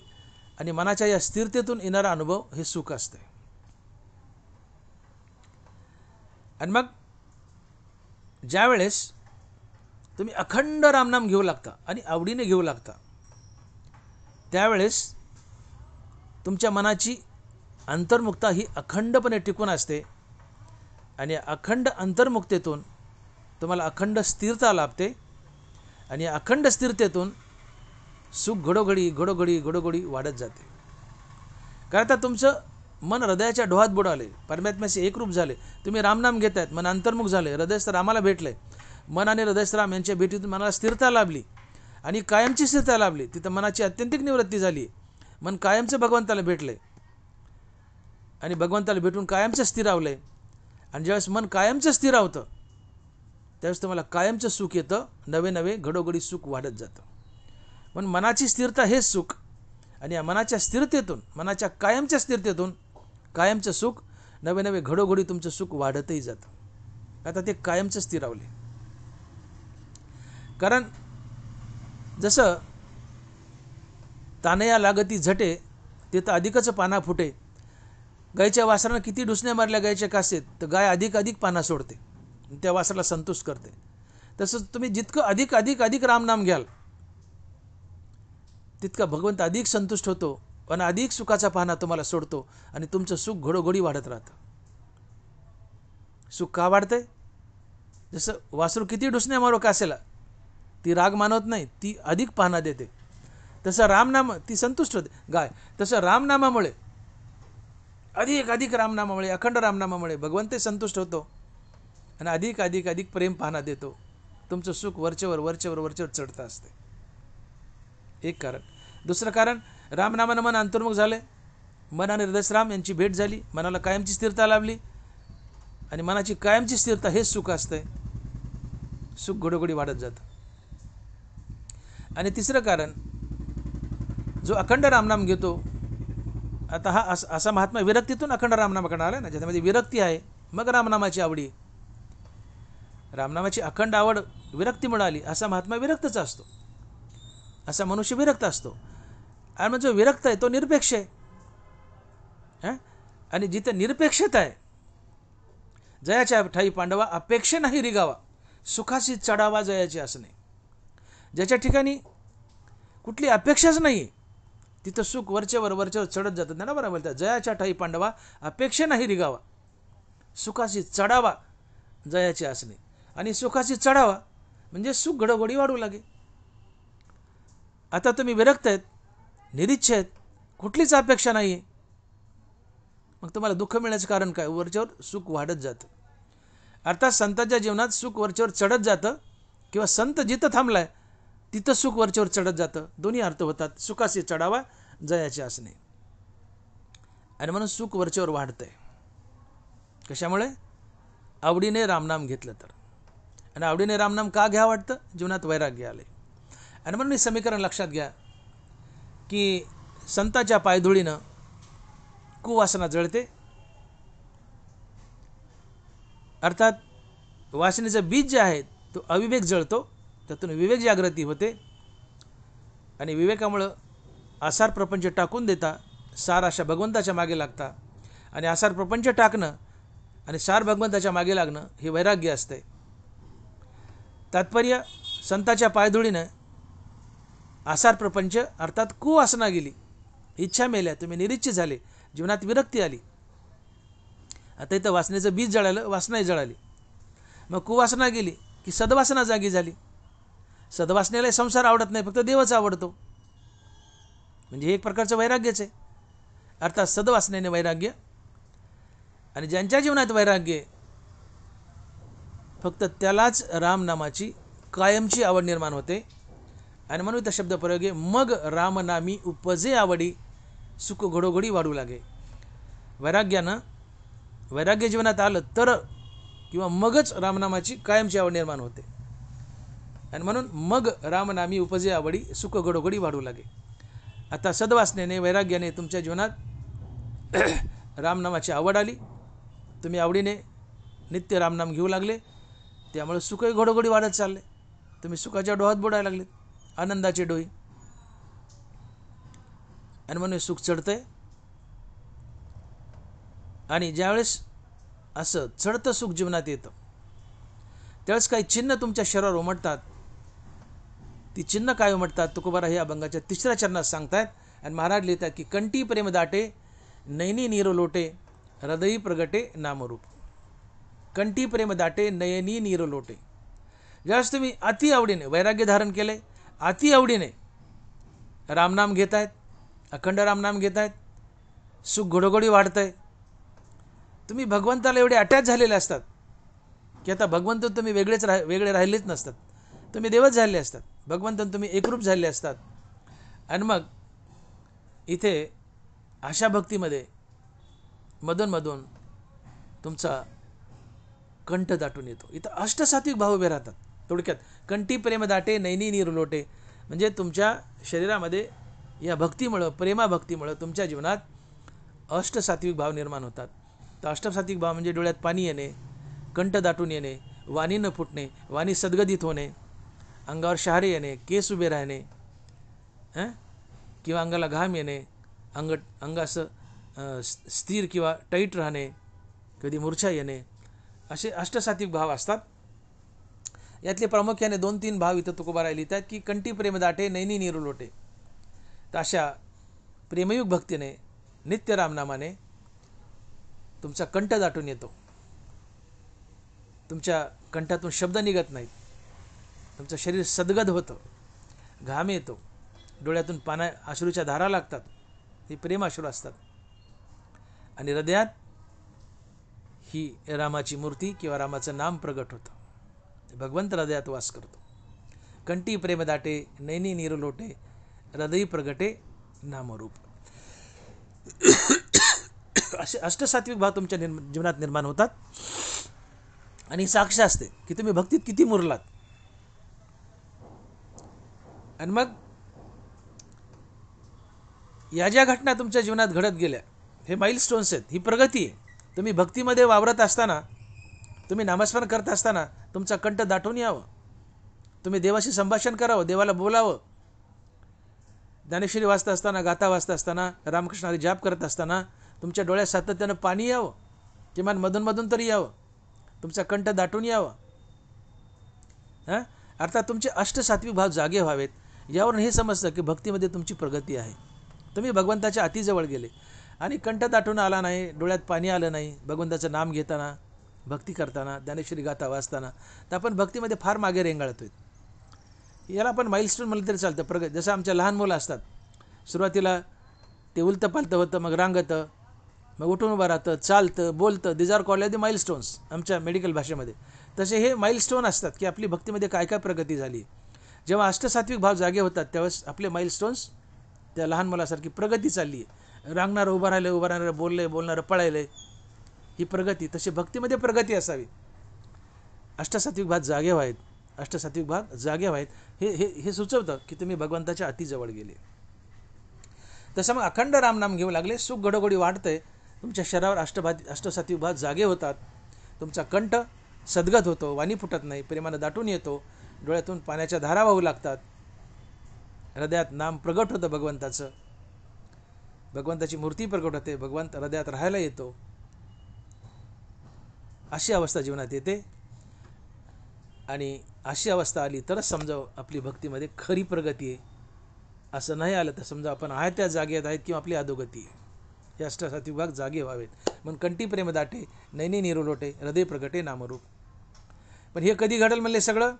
आणि मनाच्या या स्थिरतेतून येणारा अनुभव हे सुख असते. आणि मग ज्यावेळेस तुम्ही अखंड रामनाम घेऊ लागता आणि आवडीने घेऊ लागता, त्यावेळेस तुमच्या मनाची अंतर्मुक्ता ही अखंडपणे टिकून असते आणि अखंड अंतर्मुक्तेतून तुम्हाला अखंड स्थिरता लाभते आणि अखंड स्थिरतेतून सुख घडोघडी घडोघडी घडोघडी वाढत जाते. कारण आता तुमचं मन हृदयाच्या डोहात बुडाले, परमात्म्याशी एकरूप झाले, तुम्ही रामनाम घेत आहेत, मन अंतर्मुख झाले, हृदयस्थ रामाला भेटले, मन आणि हृदयस्थ राम यांच्या भेटीतून मनाला स्थिरता लाभली आणि कायमची स्थिरता लाभली, तिथं मनाची अत्यंतिक निवृत्ती झाली, मन कायमचं भगवंताला भेटले आणि भगवंताला भेटून कायमचं स्थिरावलंय. आणि ज्यावेळेस मन कायमचं स्थिरावतं त्यावेळेस तुम्हाला कायमचं सुख येतं, नवे नवे घडोघडी सुख वाढत जातं. पण मनाची स्थिरता हेच सुख, आणि या मनाच्या स्थिरतेतून, मनाच्या कायमच्या स्थिरतेतून कायमचं सुख, नवे नवे घडोघडी तुमचं सुख वाढतही जातं. आता ते कायमचं स्थिरावले. कारण जसं तानया लागती झटे तिथं अधिकच पाना फुटे, गायीच्या वासरानं किती डुसण्या मारल्या गायीच्या कासेत तर गाय अधिक अधिक पाना सोडते, त्या वासराला संतुष्ट करते. तसंच तुम्ही जितकं अधिक अधिक अधिक रामनाम घ्याल तितका भगवंत अधिक संतुष्ट होतो आणि अधिक सुखाचा पाना तुम्हाला सोडतो आणि तुमचं सुख घडोघडी वाढत राहतं. सुख का वाढतंय? जसं वासरू किती डुसण्या मारो कासेला, ती राग मानवत नाही, ती अधिक पाना देते. तसं रामनाम, ती संतुष्ट होते गाय. तसं रामनामामुळे, अधिक अधिक रामनामामुळे, अखंड रामनामामुळे भगवंत संतुष्ट होतो आणि अधिक अधिक अधिक प्रेम पाना देतो. तुमचं सुख वरचेवर वरचेवर वरचेवर चढतं असते. एक कारण. दुसरं कारण, रामनामानं मन अंतर्मुख झाले, मन आणि हृदयराम यांची भेट झाली, मनाला कायमची स्थिरता लाभली आणि मनाची कायमची स्थिरता हेच सुख असतंय. सुख घडोघडी वाढत जातं. आणि तिसरं कारण, जो अखंड रामनाम घेतो, आता हा असा महात्मा विरक्तीतून अखंड रामनामाकडे आला ना, ज्याच्यामध्ये विरक्ती आहे, मग रामनामाची आवडी. रामनामाची अखंड आवड विरक्ती मिळाली, असा महात्मा विरक्तच असतो, असा मनुष्य विरक्त असतो. आणि मग जो विरक्त आहे तो निरपेक्ष आहे. आणि जिथे निरपेक्षता आहे, जयाच्या ठाई पांडवा अपेक्षे नाही रिगावा, सुखाशी चढावा जयाची असणे. ज्याच्या ठिकाणी कुठली अपेक्षाच नाही तिथं सुख वरचेवर वरचेवर चढत जातं. ना बरोबर बोलतात, जयाच्या ठाई पांडवा अपेक्षे नाही रिगावा, सुखाशी चढावा जयाची असणे. आणि सुखाशी चढावा म्हणजे सुख घडोघडी वाढू लागे. आता तुम्ही विरक्त आहेत, निरीच्छ आहेत, कुठलीच अपेक्षा नाही आहे, मग तुम्हाला दुःख मिळण्याचं कारण काय? वरच्यावर सुख वाढत जातं. अर्थात संतांच्या जीवनात सुख वरच्यावर चढत जातं, किंवा संत जिथं थांबलाय तिथं सुख वरच्यावर चढत जातं. दोन्ही अर्थ होतात. सुखाशी चढावा जयाचे असणे. आणि म्हणून सुख वरच्यावर वाढतंय. कशामुळे? आवडीने रामनाम घेतलं तर. आणि आवडीने रामनाम का घ्या वाटतं? जीवनात वैराग्य आले. आणि म्हणून हे समीकरण लक्षात घ्या की संताच्या पायधुळीनं कुवासना जळते. अर्थात वासनेचं बीज जे आहे तो अविवेक जळतो, त्यातून विवेक जागृती होते आणि विवेकामुळं आसार प्रपंच टाकून देता सार अशा भगवंताच्या मागे लागता. आणि आसार प्रपंच टाकणं आणि सार भगवंताच्या मागे लागणं हे वैराग्य असते. तात्पर्य, संताच्या पायधुळीनं आसार प्रपंच अर्थात कुवासना गेली, इच्छा मेल्या, तुम्ही निरीच्छ झाले, जीवनात विरक्ती आली. आता इथं वासनेचं बीज जळालं, वासनाही जळाली. मग कुवासना गेली की सद्वासना जागी झाली. सद्वासनेला संसार आवडत नाही, फक्त देवच आवडतो. म्हणजे हे एक प्रकारचं वैराग्यच आहे. अर्थात सद्वासनेने वैराग्य. आणि ज्यांच्या जीवनात वैराग्य फक्त त्यालाच रामनामाची कायमची आवड निर्माण होते. आणि म्हणून इथं शब्द प्रयोग आहे, मग रामनामी उपजे आवडी, सुख घडोघडी वाढू लागे. वैराग्यानं, वैराग्य जीवनात आलं तर किंवा मगच रामनामाची कायमची आवड निर्माण होते. आणि म्हणून मग रामनामी उपजे आवडी, सुख घडोघडी वाढू लागे. आता सद्वासनेने, वैराग्याने तुमच्या जीवनात रामनामाची आवड आली, तुम्ही आवडीने नित्य रामनाम घेऊ लागले, त्यामुळे सुखही घडोघडी वाढत चालले. तुम्ही सुखाच्या डोहात बुडायला लागले, आनंदाचे डोही. आणि म्हणून सुख चढतंय. आणि ज्यावेळेस असं चढतं सुख जीवनात येतं त्यावेळेस काही चिन्ह तुमच्या शरीरावर उमटतात. ती चिन्ह काय उमटतात तुकोबारा हे अभंगाच्या 3ऱ्या चरणात सांगतायत. आणि महाराज लिहितात की कंठी प्रेम दाटे, नयनी नीर लोटे, हृदयी प्रगटे नामरूप. कंठी प्रेम दाटे, नयनी नीर लोटे. ज्यावेळेस तुम्ही अति आवडीने वैराग्य धारण केले, अति आवडीने रामनाम घेत आहेत, अखंड रामनाम घेत आहेत, सुख घडोघडी वाढतंय. तुम्ही भगवंताला एवढे अटॅच झालेले असतात की आता भगवंत तुम्ही वेगळे राहिलेच नसतात, तुम्ही देवच झालेले असतात. भगवंतन तुम्ही एकरूप झालेले असतात. आणि मग इथे अशा भक्तीमध्ये मधून तुमचा कंठ दाटून येतो. इथं अष्टसात्विक भाव उभे राहतात. थोडक्यात कंठी प्रेम दाटे नैनी नीर लोटे, म्हणजे तुमच्या शरीरामध्ये या भक्तीमुळं, प्रेमाभक्तीमुळं तुमच्या जीवनात अष्टसात्विक भाव निर्माण होतात. तर अष्टसात्विक भाव म्हणजे डोळ्यात पाणी येणे, कंठ दाटून येणे, वाणी न फुटणे, वाणी सद्गदित होणे, अंगावर शहारे येणे, केस उभे राहणे, किंवा अंगाला घाम येणे, अंग असं स्थिर किंवा टाईट राहणे, कधी मूर्छा येणे, असे अष्टसात्विक भाव असतात. यातले प्रामुख्याने 2-3 भाव इथं तुकोबाराय लिहितात की कंठी प्रेम दाटे नैनी नीर लोटे. तर अशा प्रेमयुग भक्तीने, नित्य रामनामाने तुमचा कंठ दाटून येतो. तुमच्या कंठातून शब्द निघत नाहीत, तुमचं शरीर सद्गद होतं, घाम येतो, डोळ्यातून अश्रूच्या धारा लागतात, ही प्रेमाश्रू असतात. आणि हृदयात ही रामाची मूर्ती किंवा रामाचं नाम प्रगट होतं. भगवंत हृदयात वास करतो. कंठी प्रेम दाटे नैनी नीर लोटे, हृदयी प्रगटे नामरूप. असे अष्टसात्विक भाव तुमच्या जीवनात निर्माण होतात. आणि साक्ष असते की तुम्ही भक्तीत किती मुरलात. आणि मग या ज्या घटना तुमच्या जीवनात घडत गेल्या, हे माइलस्टोन्स आहेत, ही प्रगती आहे. तुम्ही भक्तीमध्ये वावरत असताना, तुम्ही नामस्मरण करत असताना तुमचा कंठ दाटून यावं, तुम्ही देवाशी संभाषण करावं, देवाला बोलावं, ज्ञानेश्वरी वाचत असताना, गाथा वाचत असताना, रामकृष्णारी जाप करत असताना तुमच्या डोळ्यात सातत्यानं पाणी यावं, किमान मधून तरी यावं, तुमचा कंठ दाटून यावं. अर्थात तुमचे अष्टसात्विक भाव जागे व्हावेत. यावरून हे समजतं की भक्तीमध्ये तुमची प्रगती आहे. तुम्ही भगवंताच्या अतिजवळ गेले आणि कंठ दाटून आला नाही, डोळ्यात पाणी आलं नाही भगवंताचं नाम घेताना, भक्ती करताना, ज्ञानेश्वरी गाथा वाचताना, तर आपण भक्तीमध्ये फार मागे रेंगाळतोय. याला आपण माइलस्टोन म्हणलं तरी चालतं. प्रगती. जसं आमच्या लहान मुलं असतात, सुरुवातीला ते उलतं पालतं होतं, मग रांगतं, मग उठून उभं राहतं, चालतं, बोलतं. These are called the milestones आमच्या मेडिकल भाषेमध्ये. तसे हे माइलस्टोन असतात की आपली भक्तीमध्ये काय काय प्रगती झाली. जेव्हा अष्टसात्विक भाव जागे होतात त्यावेळेस आपले माइलस्टोन्स त्या लहान मुलासारखी प्रगती चालली आहे. रांगणारं उभं राहिलं, बोलणारं पळायलं, ही प्रगती. तशी भक्तीमध्ये प्रगती असावी. अष्टसात्विक भाग जागे व्हावेत, अष्टसात्विक भाग जागे व्हावेत, हे सुचवतं की तुम्ही भगवंताच्या अतिजवळ गेले. तसं मग अखंड रामनाम घेऊ लागले, सुख घडोघडी वाढतंय, तुमच्या शरीरावर अष्टसात्विक भाग जागे होतात, तुमचा कंठ सद्गत होतो, वाणी फुटत नाही, प्रेमानं दाटून येतो, डोळ्यातून पाण्याच्या धारा वाहू लागतात, हृदयात नाम प्रगट होतं भगवंताचं, भगवंताची मूर्ती प्रगट होते, भगवंत हृदयात राहायला येतो. अशी अवस्था जीवनात येते. आणि अशी अवस्था आली तरच समजावं आपली भक्तीमध्ये खरी प्रगती आहे. असं नाही आलं तर समजा आपण आहे त्या जागेत आहेत किंवा आपली अधोगती आहे. हे अष्टसात्विक भाग जागे व्हावेत. म्हणून कंठी प्रेम दाटे नैनी नीर लोटे, हृदय प्रगटे नामरूप. पण हे कधी घडेल म्हणले सगळं?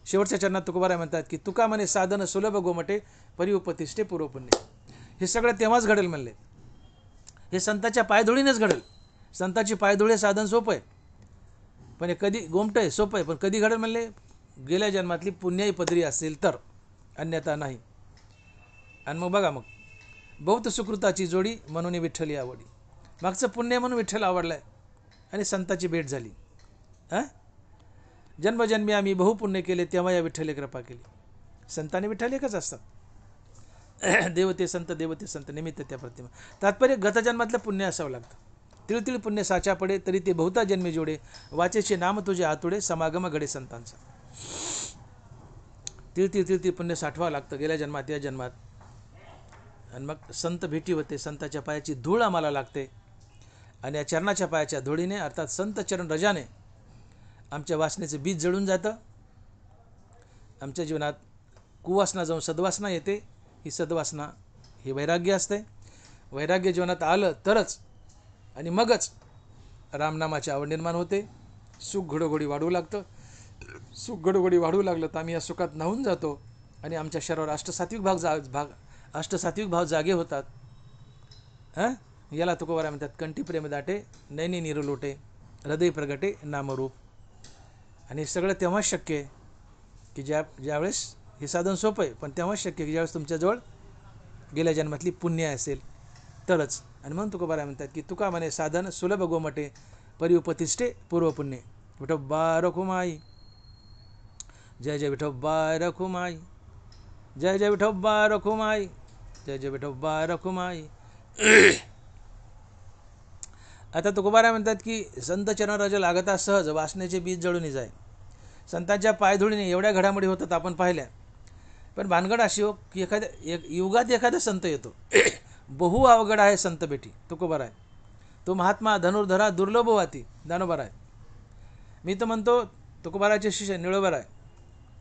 शेवटच्या चरणात तुकोबाराय म्हणतात की तुका म्हणे साधन सुलभ गोमटे, परिउपतिष्ठे पूर्वपुण्य. हे सगळं तेव्हाच घडेल म्हणले. हे संतांच्या पायधुळीनेच घडेल. संतांची पायधुळे साधन सोपं आहे, पण हे कधी गोमटं आहे, सोपं आहे, पण कधी घडेल म्हणले? गेल्या जन्मातली पुण्याई पदरी असेल तर, अन्यथा नाही. आणि मग बघा, मग बहुत सुकृताची जोडी म्हणून विठ्ठली आवडी. मागचं पुण्य म्हणून विठ्ठल आवडलाय आणि संताची भेट झाली. जन्मजन्मी आम्ही बहुपुण्य केले तेव्हा या विठ्ठले कृपा केली. संतांनी विठ्ठल एकच असतात. देवते संत निमित्त त्या प्रतिमा. तात्पर्य गतजन्मातलं पुण्य असावं लागतं. तिळतिळ पुण्य साचा पडे तरी ते बहुता जन्मी जोडे, वाचेचे नाम तुझे आतुडे, समागम घडे संतांचा. तिळतिळ पुण्य साठवावं लागतं गेल्या जन्मात, या जन्मात. आणि मग संत भेटी होते, संताच्या पायाची धूळ आम्हाला लागते. आणि या चरणाच्या पायाच्या धुळीने, अर्थात संत चरण रजाने आमच्या वासनेचं बीज जळून जातं. आमच्या जीवनात कुवासना जाऊन सद्वासना येते. ही सद्वासना हे वैराग्य असते. वैराग्य जीवनात आलं तरच आणि मगच रामनामाची आवड निर्माण होते. सुख घडोघडी वाढू लागतं. सुख घडोघडी वाढू लागलं तर आम्ही या सुखात न्हावून जातो आणि आमच्या शरीरावर अष्टसात्विक भाव जागे होतात. याला तुकोबाराय म्हणतात कंठी प्रेम दाटे नैनी नीर लोटे, हृदय प्रगटे नामरूप. आणि सगळं तेव्हाच शक्य आहे की ज्यावेळेस हे साधन सोपं आहे, पण तेव्हाच शक्य की ज्यावेळेस तुमच्याजवळ गेल्या जन्मातली पुण्य असेल तरच. आणि म्हणून तुकोबाराय म्हणतात की तुका म्हणे साधन सुलभ गोमटे परी उपतिष्ठे पूर्वपुण्ये. विठोबा रखुमाई, जय जय विठोबा रखुमाई, जय जय विठोबा रखुमाई, जय जय विठोबा रखुमाई. आता तुकोबाराय म्हणतात की संत चरणराज लागता सहज वासनेचे बीज जळून जाय. संतांच्या पायधुळीने एवढ्या घडामोडी होतात आपण पाहिल्या, पण भानगड अशी हो की एखाद्या युगात एखादा संत येतो. बहु अवघड आहे संत भेटी. तुकोबाराय तो महात्मा धनुर्धरा दुर्लभ वाती दानोबाराय. मी तर म्हणतो तुकोबारायचे शिष्य निळोबाराय,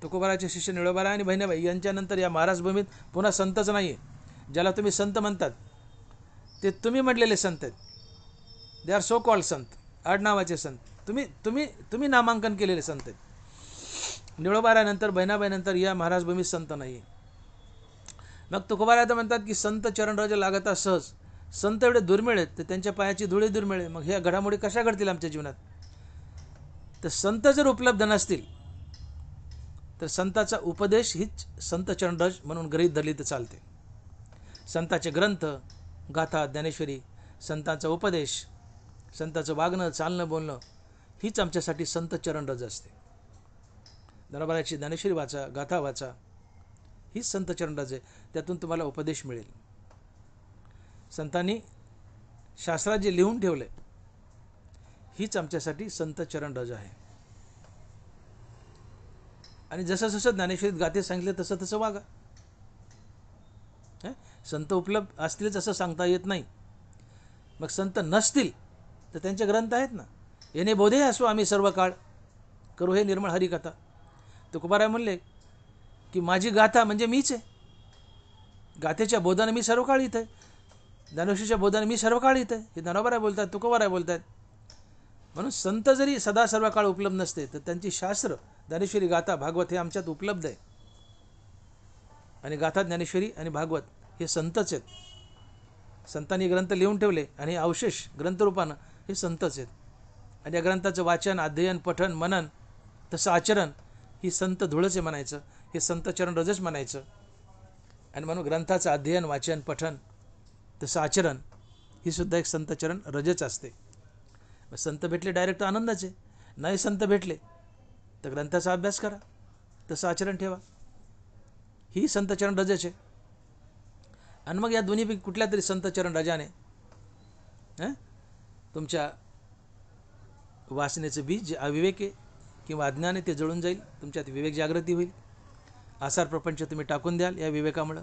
तुकोबारायचे शिष्य निळोबाराय आणि बहिणाबाई यांच्यानंतर या महाराज भूमीत पुन्हा संतच नाही आहे. ज्याला तुम्ही संत म्हणतात ते तुम्ही म्हटलेले संत आहेत. दे आर सो कॉल्ड संत, आडनावाचे संत. तुम्ही तुम्ही तुम्ही नामांकन केलेले संत आहेत. निळोबारायनंतर बहिणाबाईनंतर या महाराज भूमीत संत नाही. मग तुकोबाराय तर म्हणतात की संत चरणराज लागता सहज. संत एवढे दुर्मिळ आहेत तर त्यांच्या पायाची धुळी दुर्मिळ आहे. मग ह्या घडामोडी कशा घडतील आमच्या जीवनात? तर संत जर उपलब्ध नसतील तर संताचा उपदेश हीच संत चरणराज म्हणून गृहीत धरली तर चालते. संताचे ग्रंथ, गाथा, ज्ञानेश्वरी, संतांचा उपदेश, संताचं वागणं चालणं बोलणं हीच आमच्यासाठी संत चरणराज असते. दानोबाराची ज्ञानेश्वरी वाचा, गाथा वाचा, हीच संत चरणराज आहे. त्यातून तुम्हाला उपदेश मिळेल. संतांनी शास्त्रात जे लिहून ठेवले हीच आमच्यासाठी संत चरणराज आहे. आणि जसं जसं ज्ञानेश्वरीत गाथे सांगितले तसं तसं वागा. संत उपलब्ध असतीलच असं सांगता येत नाही. मग संत नसतील तर त्यांचे ग्रंथ आहेत ना. येणे बोधे असो आम्ही सर्व काळ, करू हे निर्मळ हरिकथा. तुकोबाराय म्हणले की माझी गाथा म्हणजे मीच आहे. गाथेच्या बोधाने मी सर्व काळ इथं आहे. ज्ञानेश्वरीच्या बोधाने मी सर्व काळ इथं आहे. हे दानोबाराय बोलतात, तुकोबाराय बोलतात. म्हणून संत जरी सदा सर्व काळ उपलब्ध नसते तर त्यांची शास्त्र ज्ञानेश्वरी, गाथा, भागवत हे आमच्यात उपलब्ध आहे. आणि गाथा, ज्ञानेश्वरी आणि भागवत हे संतच आहेत. संतांनी ग्रंथ लिहून ठेवले आणि हे अवशेष ग्रंथरूपानं हे संतच आहेत. आणि या ग्रंथाचं वाचन, अध्ययन, पठन, मनन, तसं आचरण ही संत धुळच आहे म्हणायचं. हे संत चरणरजच म्हणायचं. आणि म्हणून ग्रंथाचं अध्ययन, वाचन, पठन, तसं आचरण ही सुद्धा एक संत चरण रजच असते. संत भेटले डायरेक्ट आनंदच आहे. नाही संत भेटले तर ग्रंथाचा अभ्यास करा, तसं आचरण ठेवा, ही संत चरण रजच आहे. आणि मग या दोन्हीपैकी कुठल्या तरी संत चरण रजाने तुमच्या वासनेचं बीज जे अविवेक आहे किंवा अज्ञान आहे ते जळून जाईल. तुमच्यात विवेक जागृती होईल. आसार प्रपंच तुम्ही टाकून द्याल. या विवेकामुळं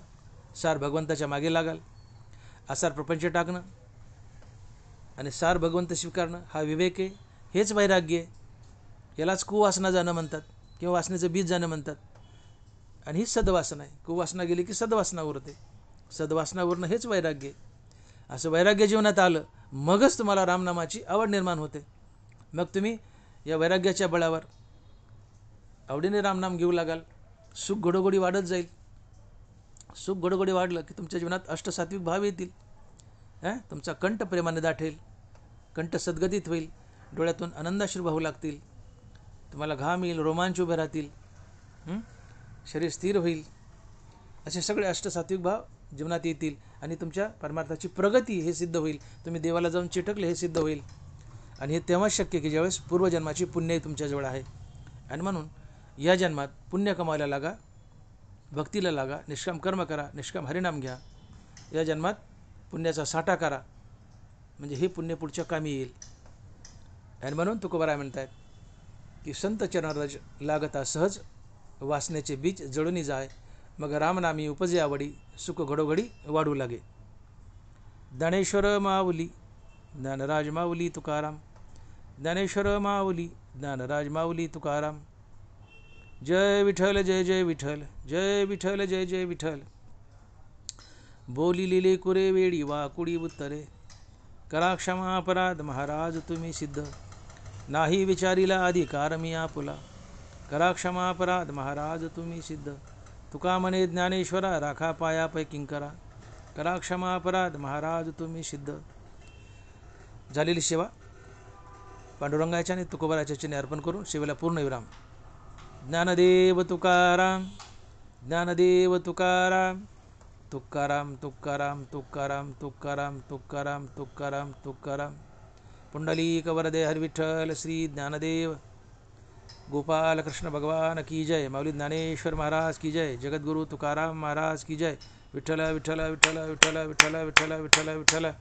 सार भगवंताच्या मागे लागाल. आसार प्रपंच टाकणं आणि सार भगवंत स्वीकारणं हा विवेक आहे. हेच वैराग्य आहे. यालाच कुवासना जाणं म्हणतात किंवा वासनेचं बीज जाणं म्हणतात. आणि हीच सद्वासना आहे. कुवासना गेली की सद्वासना उरते. सद्वासना उरणं हेच वैराग्य आहे. असं वैराग्य जीवनात आलं मगच तुम्हाला रामनामाची आवड निर्माण होते. मग तुम्ही या वैराग्याच्या बळावर आवडीने रामनाम घेऊ लागाल. सुख घडोघडी वाढत जाईल. सुख घडोघडी वाढलं की तुमच्या जीवनात अष्टसात्विक भाव येतील. तुमचा कंठ प्रेमाने दाटेल, कंठ सद्गतीत होईल, डोळ्यातून आनंदाश्रू वाहू लागतील, तुम्हाला घाम येईल, रोमांच उभे राहतील, शरीर स्थिर होईल. असे सगळे अष्टसात्विक भाव जीवनात येतील आणि तुमच्या परमार्थाची प्रगती हे सिद्ध होईल. तुम्ही देवाला जाऊन चिटकले हे सिद्ध होईल. आणि हे तेव्हाच शक्य की ज्यावेळेस पूर्वजन्माची पुण्य तुमच्याजवळ आहे. आणि म्हणून या जन्मात पुण्य कमावायला लागा, भक्तीला लागा, निष्काम कर्म करा, निष्काम हरिनाम घ्या. या जन्मात पुण्याचा साठा करा, म्हणजे हे पुण्य पुढच्या कामी येईल. आणि म्हणून तुकोबाराय म्हणतात की संत चरणरज लागता सहज वासनेचे बीज जळूनी जाय. मग रामनामी उपजे आवडी, सुख घडोघडी वाढू लागे. ज्ञानेश्वर माऊली ज्ञानराज माऊली तुकाराम, ज्ञानेश्वर माऊली ज्ञानराज माऊली तुकाराम. जय विठ्ठल जय जय विठ्ठल, जय विठ्ठल जय जय विठ्ठल. बोली लिले कुरे वेळी वाकुडी उत्तरे, करा क्षमा अपराध महाराज तुम्ही सिद्ध. नाही विचारिला अधिकार मी आपुला, करा क्षमा अपराध महाराज तुम्ही सिद्ध. तुका म्हणे ज्ञानेश्वरा राखा पाया पै किंकरा, करा क्षमा अपराध महाराज तुम्ही सिद्ध. झालेली सेवा पांडुरंगाच्या आणि तुकोबाराच्या चरणी अर्पण करून सेवेला पूर्ण विराम. ज्ञानदेव तुकाराम ज्ञानदेव तुकाराम. तुकाराम तुकाराम तुकाराम तुकाराम तुकाराम तुकाराम तुकाराम. पुंडलीक वरदे हरिविठ्ठल श्री ज्ञानदेव गोपाल कृष्ण भगवान की जय. माऊली ज्ञानेश्वर महाराज की जय. जगद्गुरु तुकाराम महाराज की जय. विठ्ठल विठ्ठल विठ्ठल विठ्ठल विठ्ठल विठ्ठल विठ्ठल विठ्ठल.